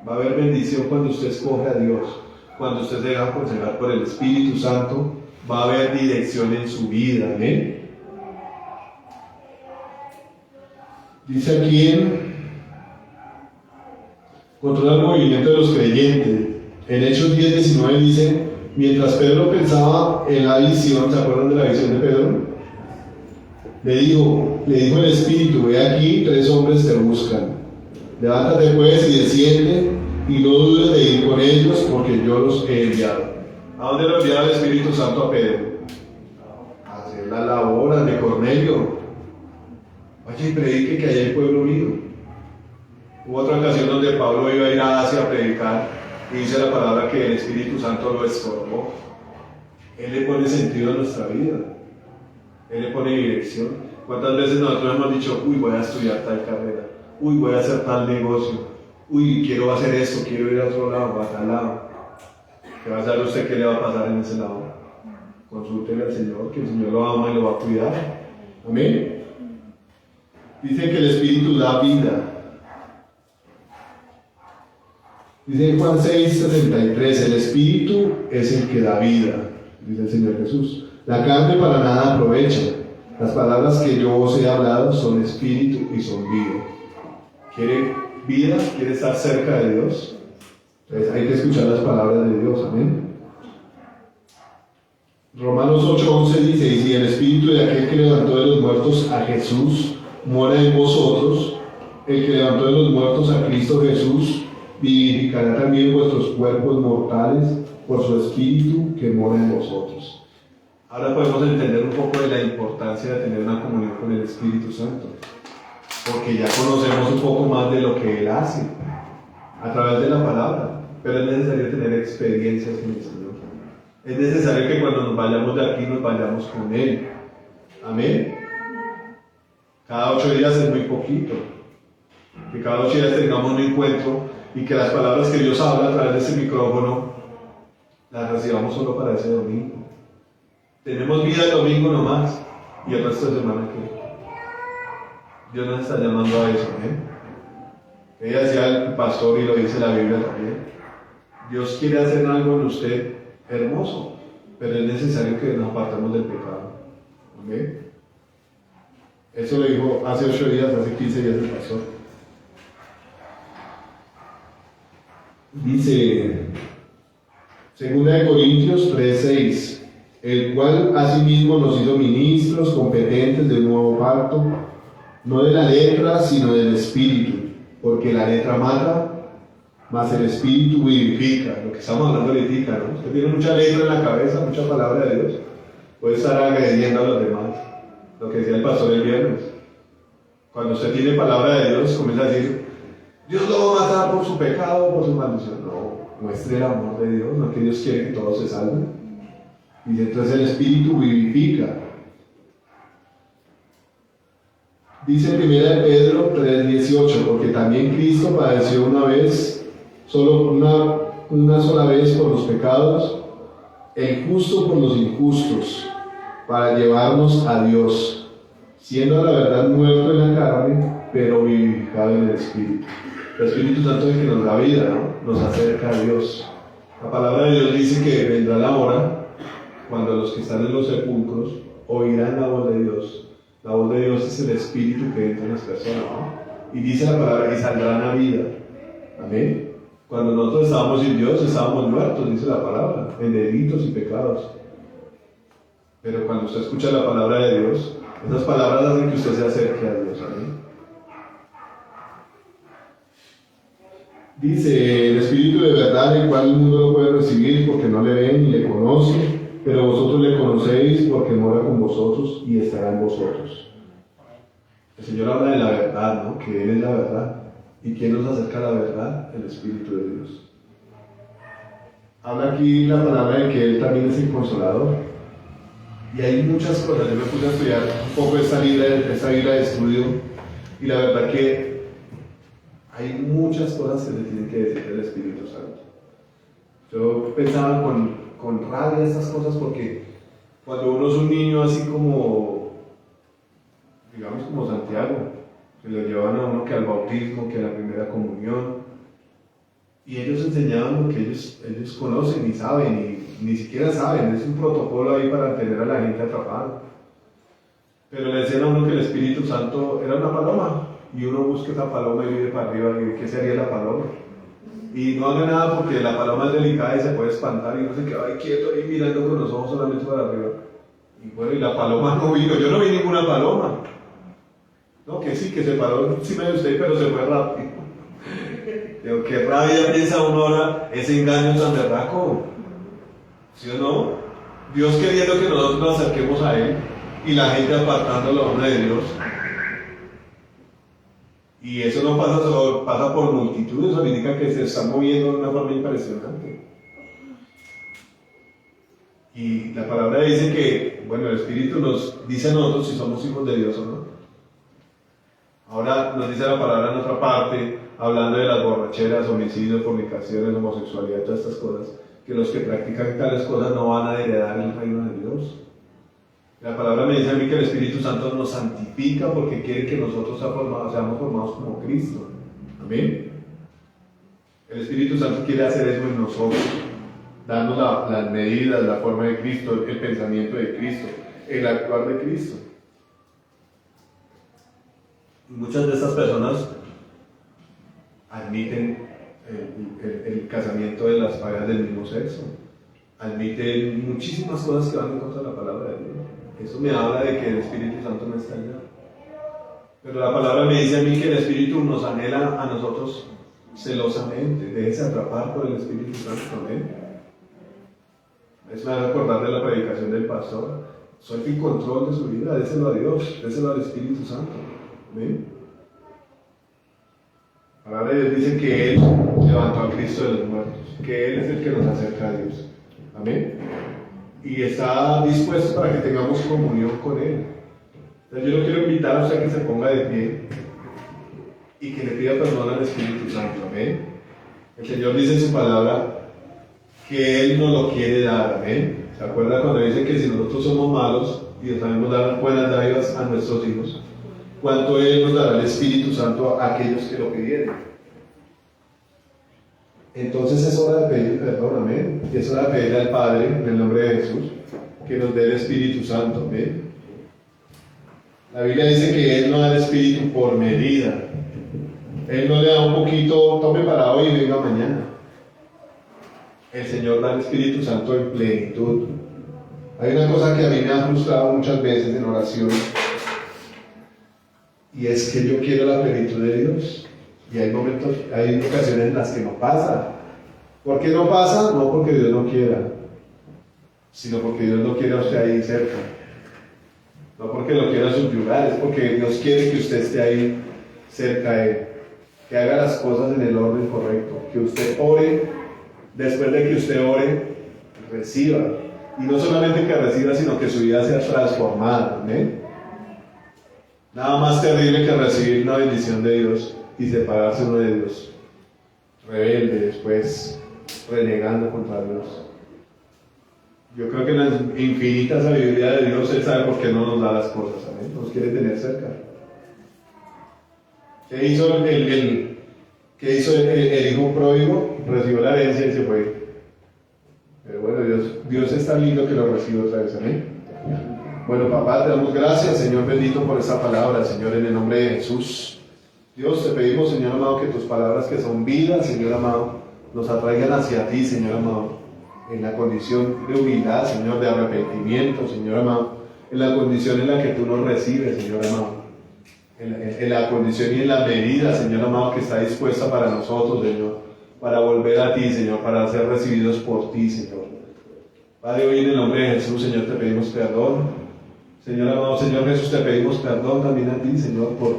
Va a haber bendición cuando usted escoge a Dios, cuando usted se deja aconsejar por el Espíritu Santo. Va a haber dirección en su vida. ¿Amén? Dice aquí controla el movimiento de los creyentes. En Hechos 10:19 dice, mientras Pedro pensaba en la visión, ¿se acuerdan de la visión de Pedro? Le dijo el Espíritu, ve aquí, 3 hombres te buscan. Levántate pues y desciende, y no dudes de ir con ellos, porque yo los he enviado. ¿A dónde lo enviaba el Espíritu Santo a Pedro? A hacer la labor de Cornelio. Vaya y predique que allá hay pueblo unido. Hubo otra ocasión donde Pablo iba a ir a Asia a predicar, y dice la palabra que el Espíritu Santo lo estorbó. Él le pone sentido a nuestra vida. Él le pone dirección. ¿Cuántas veces nosotros hemos dicho, uy, voy a estudiar tal carrera, uy, voy a hacer tal negocio, uy, quiero hacer esto, quiero ir a otro lado, a tal lado? ¿Qué va a saber usted qué le va a pasar en ese lado? Consúltele al Señor, que el Señor lo ama y lo va a cuidar. Amén. Dice que el Espíritu da vida. Dice en Juan 6:63, el Espíritu es el que da vida, dice el Señor Jesús. La carne para nada aprovecha. Las palabras que yo os he hablado son espíritu y son vida. ¿Quiere vida? ¿Quiere estar cerca de Dios? Entonces hay que escuchar las palabras de Dios. Amén. Romanos 8:11 dice, y si el espíritu de aquel que levantó de los muertos a Jesús mora en vosotros, el que levantó de los muertos a Cristo Jesús vivificará también vuestros cuerpos mortales por su espíritu que mora en vosotros. Ahora podemos entender un poco de la importancia de tener una comunión con el Espíritu Santo, porque ya conocemos un poco más de lo que Él hace a través de la palabra, pero es necesario tener experiencias con el Señor. Es necesario que cuando nos vayamos de aquí nos vayamos con Él. Amén. Cada 8 días es muy poquito. Que cada 8 días tengamos un encuentro y que las palabras que Dios habla a través de ese micrófono las recibamos solo para ese domingo. Tenemos vida el domingo nomás y el resto de semana que Dios nos está llamando a eso. Ella decía el pastor y lo dice la Biblia también. Dios quiere hacer algo en usted hermoso, pero es necesario que nos apartemos del pecado. ¿Okay? Eso lo dijo hace 8 días, hace 15 días el pastor. Dice 2 Corintios 3:6, el cual asimismo nos hizo ministros competentes del nuevo pacto, no de la letra, sino del espíritu, porque la letra mata, mas el espíritu vivifica. Lo que estamos hablando ahorita, ¿no? Usted tiene mucha letra en la cabeza, mucha palabra de Dios, puede estar agrediendo a los demás. Lo que decía el pastor el viernes. Cuando usted tiene palabra de Dios, comienza a decir, Dios lo va a matar por su pecado, por su maldición. No, muestre el amor de Dios, no que Dios quiere que todos se salven. Y entonces el espíritu vivifica. Dice 1 Pedro 3:18, porque también Cristo padeció una vez, solo una sola vez por los pecados, el justo por los injustos, para llevarnos a Dios, siendo a la verdad muerto en la carne, pero vivificado en el Espíritu. El Espíritu Santo es el que nos da vida, ¿no? Nos acerca a Dios. La palabra de Dios dice que vendrá la hora cuando los que están en los sepulcros oirán la voz de Dios. La voz de Dios es el Espíritu que entra en las personas, ¿no? Y dice la palabra que saldrán a vida. Amén. Cuando nosotros estábamos sin Dios, estábamos muertos, dice la palabra, en delitos y pecados. Pero cuando usted escucha la palabra de Dios, esas palabras hacen que usted se acerque a Dios. Amén. Dice, el Espíritu de verdad, el cual el mundo no puede recibir porque no le ven ni le conoce, pero vosotros le conocéis porque mora con vosotros y estará en vosotros. El Señor habla de la verdad, ¿no? Que Él es la verdad. ¿Y quién nos acerca a la verdad? El Espíritu de Dios. Habla aquí la palabra de que Él también es el Consolador. Y hay muchas cosas. Yo me puse a estudiar un poco esta Biblia de estudio, y la verdad que hay muchas cosas que se tienen que decir del Espíritu Santo. Yo pensaba con rabia estas cosas porque cuando uno es un niño así como, digamos como Santiago, que lo llevan a uno que al bautismo, que a la primera comunión, y ellos enseñaban lo que ellos conocen y saben, y ni siquiera saben, es un protocolo ahí para tener a la gente atrapada. Pero le decían a uno que el Espíritu Santo era una paloma, y uno busca esa paloma y vive para arriba, y ¿qué sería la paloma? Y no haga nada porque la paloma es delicada y se puede espantar, y uno se queda ahí quieto ahí mirando con los ojos solamente para arriba. Y bueno, y la paloma no vino, yo no vi ninguna paloma. No, que sí, que se paró encima de usted, pero se fue rápido. Digo, qué rabia piensa uno ahora ese engaño tan berraco. ¿Sí o no? Dios queriendo que nosotros nos acerquemos a Él y la gente apartando la obra de Dios. Y eso no pasa solo, pasa por multitudes, eso significa que se está moviendo de una forma impresionante. Y la palabra dice que, bueno, el Espíritu nos dice a nosotros si somos hijos de Dios o no. Ahora nos dice la palabra en otra parte, hablando de las borracheras, homicidios, fornicaciones, homosexualidad, todas estas cosas, que los que practican tales cosas no van a heredar el reino de Dios. La palabra me dice a mí que el Espíritu Santo nos santifica porque quiere que nosotros seamos formados como Cristo. Amén. El Espíritu Santo quiere hacer eso en nosotros, darnos las medidas, la forma de Cristo, el pensamiento de Cristo, el actuar de Cristo. Muchas de estas personas admiten el casamiento de las parejas del mismo sexo. admiten muchísimas cosas que van en contra de la palabra de Dios. Eso me habla de que el Espíritu Santo no está allá. Pero la palabra me dice a mí que el Espíritu nos anhela a nosotros celosamente. Déjese atrapar por el Espíritu Santo. Amén. Eso me va a recordar de la predicación del pastor. Suelte el control de su vida, déselo a Dios, déselo al Espíritu Santo. Amén. La palabra de Dios dice que Él levantó a Cristo de los muertos, que Él es el que nos acerca a Dios. Amén. Y está dispuesto para que tengamos comunión con Él. Entonces yo lo quiero invitar a usted a que se ponga de pie y que le pida perdón al Espíritu Santo. Amén. El Señor dice en su palabra que Él nos lo quiere dar. Amén. ¿Se acuerda cuando dice que si nosotros somos malos y sabemos dar buenas dádivas a nuestros hijos, cuánto Él nos dará el Espíritu Santo a aquellos que lo pidieron? Entonces es hora de pedir perdón, amén. Y es hora de pedirle al Padre, en el nombre de Jesús, que nos dé el Espíritu Santo, amén. La Biblia dice que Él no da el Espíritu por medida. Él no le da un poquito, tome para hoy y venga mañana. El Señor da el Espíritu Santo en plenitud. Hay una cosa que a mí me ha frustrado muchas veces en oración, y es que yo quiero la plenitud de Dios. Y hay momentos, hay ocasiones en las que no pasa. ¿Por qué no pasa? No porque Dios no quiera, sino porque Dios no quiere a usted ahí cerca. No porque lo quiera subyugar, es porque Dios quiere que usted esté ahí cerca de Él. Que haga las cosas en el orden correcto. Que usted ore, después de que usted ore, reciba. Y no solamente que reciba, sino que su vida sea transformada. ¿Amén? Nada más terrible que recibir una bendición de Dios y separarse uno de Dios, rebelde, después renegando contra Dios. Yo creo que en la infinita sabiduría de Dios Él sabe por qué no nos da las cosas, ¿amén? Nos quiere tener cerca. ¿Qué hizo el hijo pródigo? Recibió la herencia y se fue. Pero bueno, Dios es tan lindo que lo recibe otra vez, ¿amén? Bueno, papá, te damos gracias, Señor bendito, por esta palabra, Señor, en el nombre de Jesús. Dios, te pedimos, Señor amado, que tus palabras que son vida, Señor amado, nos atraigan hacia ti, Señor amado, en la condición de humildad, Señor, de arrepentimiento, Señor amado, en la condición en la que tú nos recibes, Señor amado, en la condición y en la medida, Señor amado, que está dispuesta para nosotros, Señor, para volver a ti, Señor, para ser recibidos por ti, Señor. Padre, hoy en el nombre de Jesús, Señor, te pedimos perdón. Señor amado, Señor Jesús, te pedimos perdón también a ti, Señor, por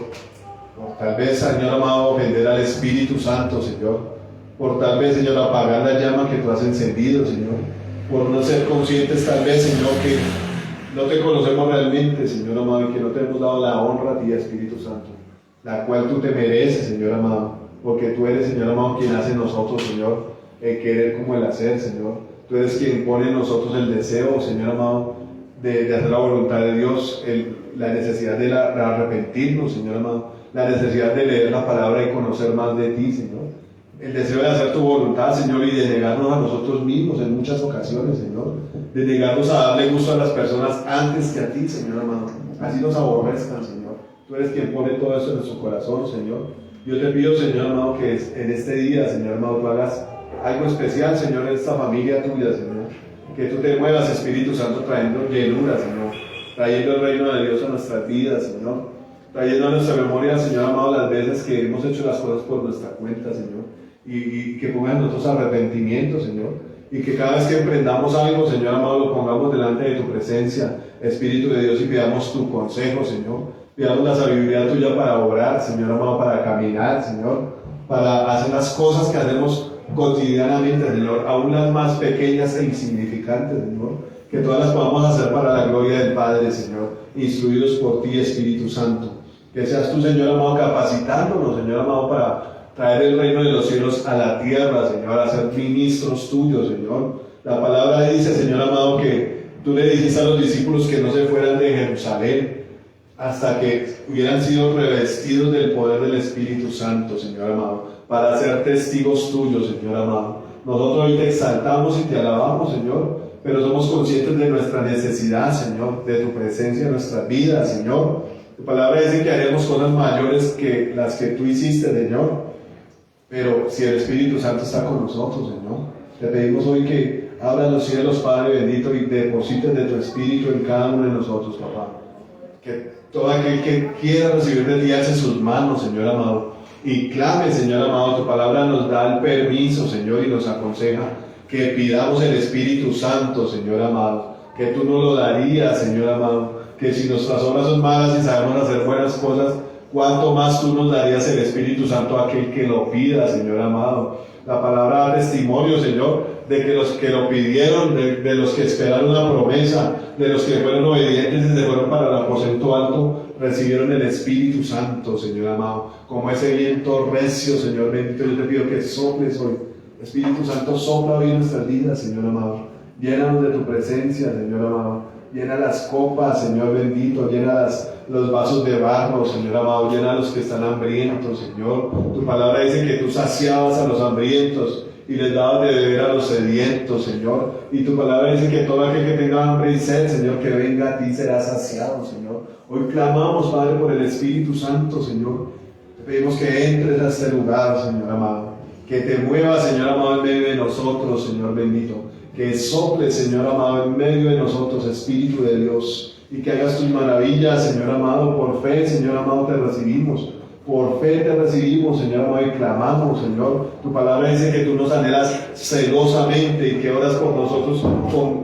tal vez, Señor amado, ofender al Espíritu Santo, Señor. Por tal vez, Señor, apagar la llama que tú has encendido, Señor. Por no ser conscientes, tal vez, Señor, que no te conocemos realmente, Señor amado, y que no te hemos dado la honra a ti, Espíritu Santo, la cual tú te mereces, Señor amado, porque tú eres, Señor amado, quien hace en nosotros, Señor, el querer como el hacer, Señor. Tú eres quien pone en nosotros el deseo, Señor amado, de hacer la voluntad de Dios, la necesidad de arrepentirnos, Señor amado, la necesidad de leer la palabra y conocer más de ti, Señor. El deseo de hacer tu voluntad, Señor, y de negarnos a nosotros mismos en muchas ocasiones, Señor. De negarnos a darle gusto a las personas antes que a ti, Señor amado. Así nos aborrezcan, Señor. Tú eres quien pone todo eso en nuestro corazón, Señor. Yo te pido, Señor amado, que en este día, Señor amado, tú hagas algo especial, Señor, en esta familia tuya, Señor. Que tú te muevas, Espíritu Santo, trayendo llenura, Señor. Trayendo el reino de Dios a nuestras vidas, Señor. Trayendo a nuestra memoria, Señor amado, las veces que hemos hecho las cosas por nuestra cuenta, Señor. Y que ponga en nosotros arrepentimiento, Señor. Y que cada vez que emprendamos algo, Señor amado, lo pongamos delante de tu presencia, Espíritu de Dios, y pidamos tu consejo, Señor. Pidamos la sabiduría tuya para obrar, Señor amado, para caminar, Señor. Para hacer las cosas que hacemos cotidianamente, Señor, aún las más pequeñas e insignificantes, Señor. Que todas las podamos hacer para la gloria del Padre, Señor. Instruidos por ti, Espíritu Santo. Que seas tú, Señor amado, capacitándonos, Señor amado, para traer el reino de los cielos a la tierra, Señor, a ser ministros tuyos, Señor. La palabra dice, Señor amado, que tú le dijiste a los discípulos que no se fueran de Jerusalén hasta que hubieran sido revestidos del poder del Espíritu Santo, Señor amado, para ser testigos tuyos, Señor amado. Nosotros hoy te exaltamos y te alabamos, Señor, pero somos conscientes de nuestra necesidad, Señor, de tu presencia en nuestras vidas, Señor. Tu palabra dice que haremos cosas mayores que las que tú hiciste, Señor. Pero si el Espíritu Santo está con nosotros, Señor, te pedimos hoy que Abra los cielos, Padre bendito, y deposites de tu Espíritu en cada uno de nosotros, papá. Que todo aquel que quiera recibir de ti alce sus manos, Señor amado, y clame, Señor amado. Tu palabra nos da el permiso, Señor, y nos aconseja que pidamos el Espíritu Santo, Señor amado, que tú nos lo darías, Señor amado, que si nuestras obras son malas y sabemos hacer buenas cosas, cuánto más tú nos darías el Espíritu Santo a aquel que lo pida, Señor amado. La palabra da testimonio, Señor, de que los que lo pidieron, de los que esperaron una promesa, de los que fueron obedientes y se fueron para el aposento alto, recibieron el Espíritu Santo, Señor amado. Como ese viento recio, Señor bendito, yo te pido que soples hoy. Espíritu Santo, sopla hoy en nuestras vidas, Señor amado. Llénanos de tu presencia, Señor amado. Llena las copas, Señor bendito. Llena los vasos de barro, Señor amado. Llena a los que están hambrientos, Señor. Tu palabra dice que tú saciabas a los hambrientos y les dabas de beber a los sedientos, Señor. Y tu palabra dice que todo aquel que tenga hambre y sed, Señor, que venga a ti será saciado, Señor. Hoy clamamos, Padre, por el Espíritu Santo, Señor. Te pedimos que entres a este lugar, Señor amado. Que te muevas, Señor amado, en medio de nosotros, Señor bendito. Que sople, Señor amado, en medio de nosotros, Espíritu de Dios. Y que hagas tus maravillas, Señor amado. Por fe, Señor amado, te recibimos. Por fe te recibimos, Señor amado, y clamamos, Señor. Tu palabra dice que tú nos anhelas celosamente y que oras por nosotros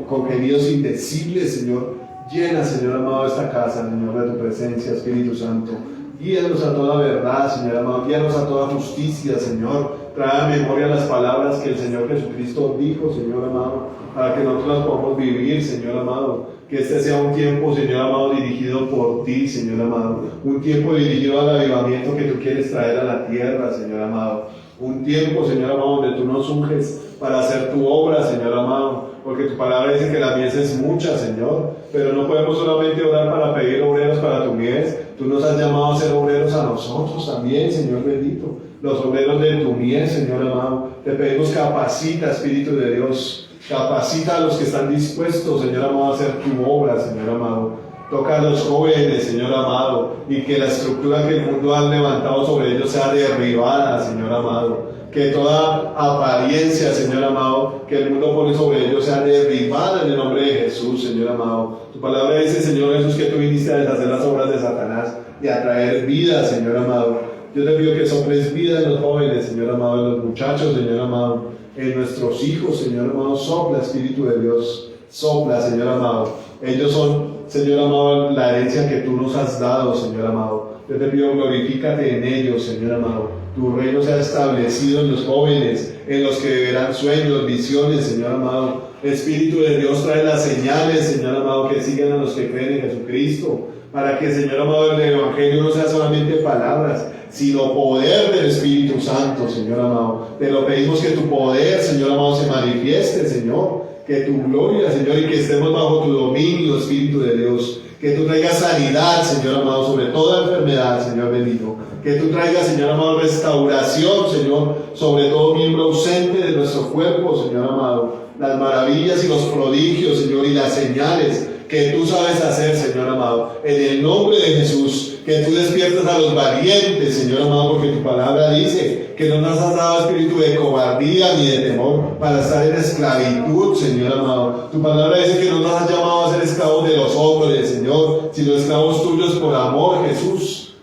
con gemidos indecibles, Señor. Llena, Señor amado, esta casa, Señor, de tu presencia, Espíritu Santo. Guíanos a toda verdad, Señor amado. Guíanos a toda justicia, Señor. Trae a memoria las palabras que el Señor Jesucristo dijo, Señor amado, para que nosotros las podamos vivir, Señor amado. Que este sea un tiempo, Señor amado, dirigido por ti, Señor amado. Un tiempo dirigido al avivamiento que tú quieres traer a la tierra, Señor amado. Un tiempo, Señor amado, donde tú nos unges para hacer tu obra, Señor amado. Porque tu palabra dice que la mies es mucha, Señor. Pero no podemos solamente orar para pedir obreros para tu mies. Tú nos has llamado a ser obreros a nosotros también, Señor bendito. Los obreros de tu mies, Señor amado. Te pedimos, capacita, Espíritu de Dios. Capacita a los que están dispuestos, Señor amado, a hacer tu obra, Señor amado. Toca a los jóvenes, Señor amado, y que la estructura que el mundo ha levantado sobre ellos sea derribada, Señor amado. Que toda apariencia, Señor amado, que el mundo pone sobre ellos sea derribada en el nombre de Jesús, Señor amado. Tu palabra dice, Señor Jesús, que tú viniste a deshacer las obras de Satanás y a traer vida, Señor amado. Yo te pido que soples vida en los jóvenes, Señor amado, en los muchachos, Señor amado, en nuestros hijos, Señor amado. Sopla, Espíritu de Dios, sopla, Señor amado. Ellos son, Señor amado, la herencia que tú nos has dado, Señor amado. Yo te pido, glorifícate en ellos, Señor amado. Tu reino sea establecido en los jóvenes, en los que verán sueños, visiones, Señor amado. Espíritu de Dios, trae las señales, Señor amado, que sigan a los que creen en Jesucristo, para que, Señor amado, el Evangelio no sea solamente palabras, sino poder del Espíritu Santo, Señor amado. Te lo pedimos, que tu poder, Señor amado, se manifieste, Señor, que tu gloria, Señor, y que estemos bajo tu dominio, Espíritu de Dios. Que tú traigas sanidad, Señor amado, sobre toda enfermedad, Señor bendito. Que tú traigas, Señor amado, restauración, Señor, sobre todo miembro ausente de nuestro cuerpo, Señor amado. Las maravillas y los prodigios, Señor, y las señales que tú sabes hacer, Señor amado. En el nombre de Jesús, que tú despiertes a los valientes, Señor amado, porque tu palabra dice que no nos has dado espíritu de cobardía ni de temor para estar en esclavitud, Señor amado. Tu palabra dice que no nos has llamado a ser esclavos de los hombres, Señor, sino esclavos tuyos por amor, Jesús.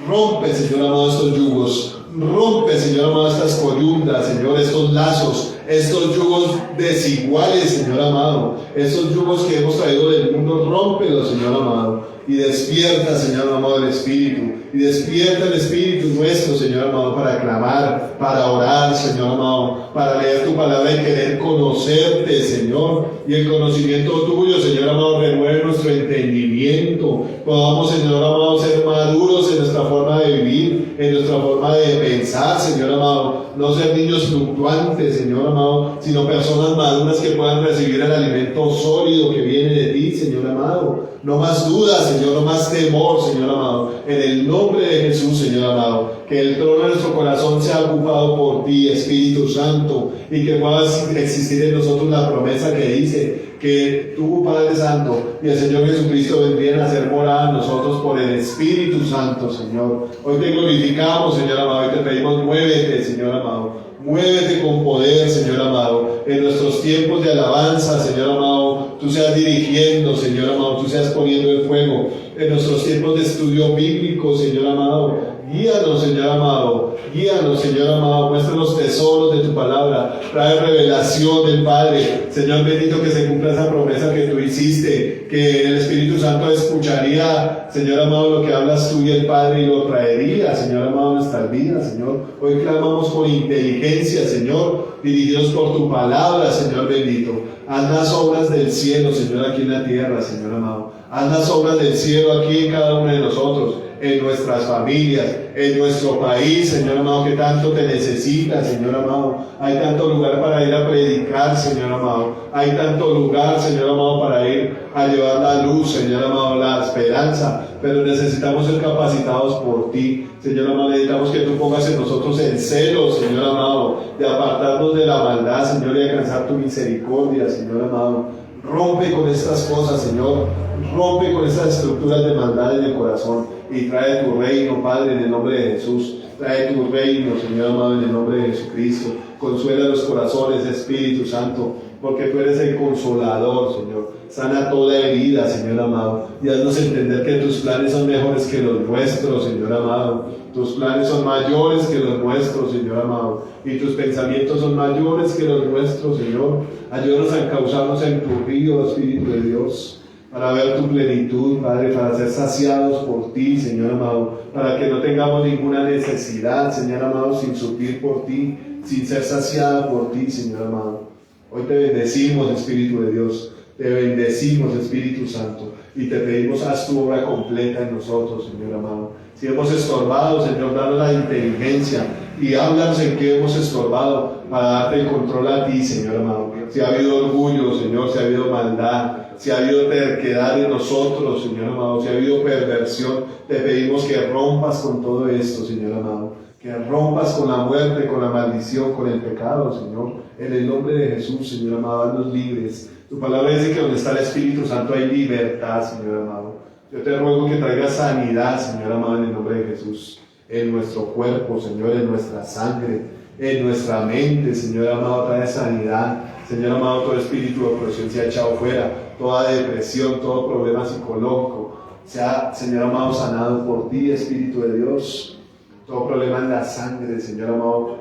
Rompe, Señor amado, estos yugos. Rompe, Señor amado, estas coyundas, Señor, estos lazos, estos yugos desiguales, Señor amado. Estos yugos que hemos traído del mundo, rómpelos, Señor amado. Y despierta, Señor amado, el Espíritu. Y despierta el Espíritu nuestro, Señor amado, para clamar, para orar, Señor amado, para leer tu palabra y querer conocerte, Señor. Y el conocimiento tuyo, Señor amado, renueve nuestro entendimiento. Podamos, Señor amado, ser maduros en nuestra forma de vivir, en nuestra forma de pensar, Señor amado. No ser niños fluctuantes, Señor amado, sino personas maduras que puedan recibir el alimento sólido que viene de ti, Señor amado. No más dudas, Señor, no más temor, Señor amado. En el nombre de Jesús, Señor amado, que el trono de nuestro corazón sea ocupado por ti, Espíritu Santo, y que pueda existir en nosotros la promesa que dice que tú, Padre Santo, y el Señor Jesucristo vendrían a ser morada en nosotros por el Espíritu Santo, Señor. Hoy te glorificamos, Señor amado, y te pedimos, muévete, Señor amado. Muévete con poder, Señor amado. En nuestros tiempos de alabanza, Señor amado, tú seas dirigiendo, Señor amado, tú seas poniendo el fuego. En nuestros tiempos de estudio bíblico, Señor amado, guíanos, Señor amado. Guíanos, Señor amado. Muestra los tesoros de tu palabra. Trae revelación del Padre. Señor bendito, que se cumpla esa promesa que tú hiciste, que el Espíritu Santo escucharía, Señor amado, lo que hablas tú y el Padre, y lo traería, Señor amado, a nuestras vidas, Señor. Hoy clamamos con inteligencia, Señor, dirigidos por tu palabra, Señor bendito. Haz las obras del cielo, Señor, aquí en la tierra, Señor amado. Haz las obras del cielo aquí en cada uno de nosotros, en nuestras familias, en nuestro país, Señor amado, que tanto te necesita, Señor amado. Hay tanto lugar para ir a predicar, Señor amado. Hay tanto lugar, Señor amado, para ir a llevar la luz, Señor amado, la esperanza. Pero necesitamos ser capacitados por ti, Señor amado. Necesitamos que tú pongas en nosotros el celo, Señor amado, de apartarnos de la maldad, Señor, y alcanzar tu misericordia, Señor amado. Rompe con estas cosas, Señor. Rompe con estas estructuras de maldad en el corazón y trae tu reino, Padre, en el nombre de Jesús. Trae tu reino, Señor amado, en el nombre de Jesucristo. Consuela los corazones, Espíritu Santo, porque tú eres el consolador, Señor. Sana toda herida, Señor amado, y haznos entender que tus planes son mejores que los nuestros, Señor amado. Tus planes son mayores que los nuestros, Señor amado, y tus pensamientos son mayores que los nuestros, Señor. Ayúdanos a encauzarnos en tu río, Espíritu de Dios, para ver tu plenitud, Padre, para ser saciados por ti, Señor amado, para que no tengamos ninguna necesidad, Señor amado, sin suplir por ti, sin ser saciada por ti, Señor amado. Hoy te bendecimos, Espíritu de Dios, te bendecimos, Espíritu Santo, y te pedimos, haz tu obra completa en nosotros, Señor amado. Si hemos estorbado, Señor, danos la inteligencia y háblanos en qué hemos estorbado para darte el control a ti, Señor amado. Si ha habido orgullo, Señor, si ha habido maldad, si ha habido terquedad en nosotros, Señor amado, si ha habido perversión, te pedimos que rompas con todo esto, Señor amado, que rompas con la muerte, con la maldición, con el pecado, Señor, en el nombre de Jesús, Señor amado. Haznos libres. Tu palabra dice que donde está el Espíritu Santo hay libertad, Señor amado. Yo te ruego que traigas sanidad, Señor amado, en el nombre de Jesús, en nuestro cuerpo, Señor, en nuestra sangre, en nuestra mente, Señor amado. Trae sanidad, Señor amado. Todo espíritu de opresión sea echado fuera, toda depresión, todo problema psicológico sea, Señor amado, sanado por ti, Espíritu de Dios. Todo problema en la sangre, Señor amado,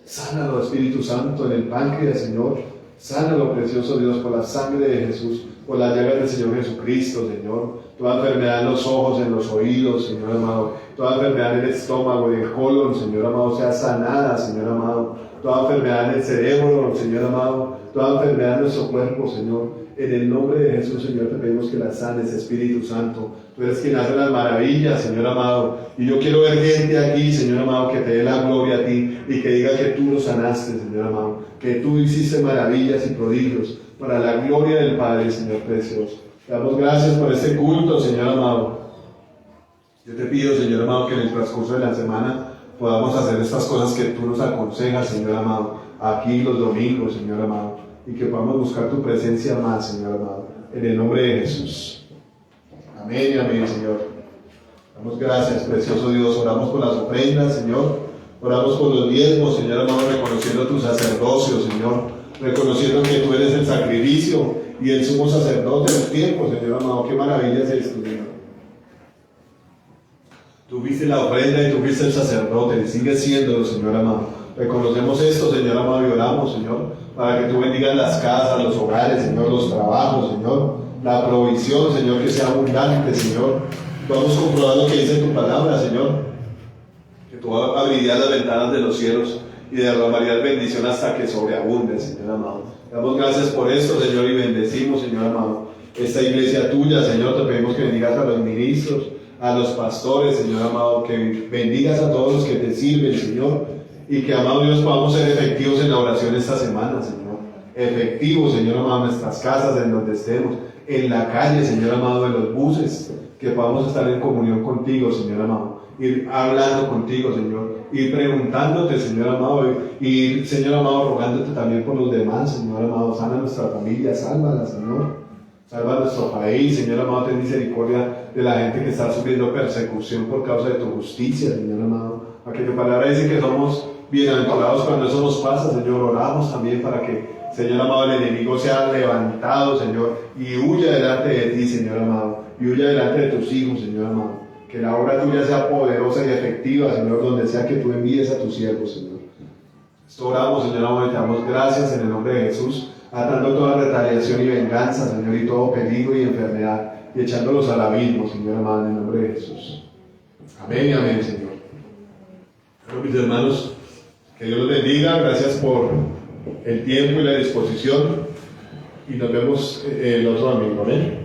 sánalo, Espíritu Santo, en el páncreas, Señor. Sánalo, precioso Dios, por la sangre de Jesús, por las llagas del Señor Jesucristo, Señor. Toda enfermedad en los ojos, en los oídos, Señor amado. Toda enfermedad en el estómago, en el colon, Señor amado, sea sanada, Señor amado. Toda enfermedad en el cerebro, Señor amado. Toda enfermedad en nuestro cuerpo, Señor. En el nombre de Jesús, Señor, te pedimos que la sanes, Espíritu Santo. Tú eres quien hace las maravillas, Señor amado. Y yo quiero ver gente aquí, Señor amado, que te dé la gloria a ti y que diga que tú lo sanaste, Señor amado. Que tú hiciste maravillas y prodigios para la gloria del Padre, Señor precioso. Te damos gracias por este culto, Señor amado. Yo te pido, Señor amado, que en el transcurso de la semana podamos hacer estas cosas que tú nos aconsejas, Señor amado, aquí los domingos, Señor amado, y que podamos buscar tu presencia más, Señor amado, en el nombre de Jesús. Amén y amén, Señor. Damos gracias, precioso Dios. Oramos por las ofrendas, Señor. Oramos por los diezmos, Señor amado, reconociendo tu sacerdocio, Señor. Reconociendo que tú eres el sacrificio y el sumo sacerdote de los tiempos, Señor amado. Qué maravilla es esto, Señor. Tú fuiste la ofrenda y tú fuiste el sacerdote, y sigues siéndolo, Señor amado. Reconocemos esto, Señor amado, y oramos, Señor, para que tú bendigas las casas, los hogares, Señor, los trabajos, Señor, la provisión, Señor, que sea abundante, Señor. Vamos a comprobar lo que dice tu palabra, Señor, que tú abrirías las ventanas de los cielos y derramarías bendición hasta que sobreabunde, Señor amado. Damos gracias por esto, Señor, y bendecimos, Señor amado, esta iglesia tuya, Señor. Te pedimos que bendigas a los ministros, a los pastores, Señor amado, que bendigas a todos los que te sirven, Señor, y que, amado Dios, podamos ser efectivos en la oración esta semana, Señor. Efectivos, Señor amado, en nuestras casas, en donde estemos, en la calle, Señor amado, en los buses, que podamos estar en comunión contigo, Señor amado, ir hablando contigo, Señor, ir preguntándote, Señor amado, y Señor amado, rogándote también por los demás, Señor amado. Sana nuestra familia, sálvala, Señor. Salva nuestro país, Señor amado. Ten misericordia de la gente que está sufriendo persecución por causa de tu justicia, Señor amado. Aquella palabra dice que somos bienaventurados cuando eso nos pasa, Señor. Oramos también para que, Señor amado, el enemigo sea levantado, Señor, y huya delante de ti, Señor amado, y huya delante de tus hijos, Señor amado. Que la obra tuya sea poderosa y efectiva, Señor, donde sea que tú envíes a tus siervos, Señor. Esto oramos, Señor amado, y te damos gracias en el nombre de Jesús, atando toda retaliación y venganza, Señor, y todo peligro y enfermedad, y echándolos al abismo, Señor amado, en el nombre de Jesús. Amén y amén, Señor. Bueno, mis hermanos, que Dios los bendiga. Gracias por el tiempo y la disposición. Y nos vemos el otro domingo. Amén.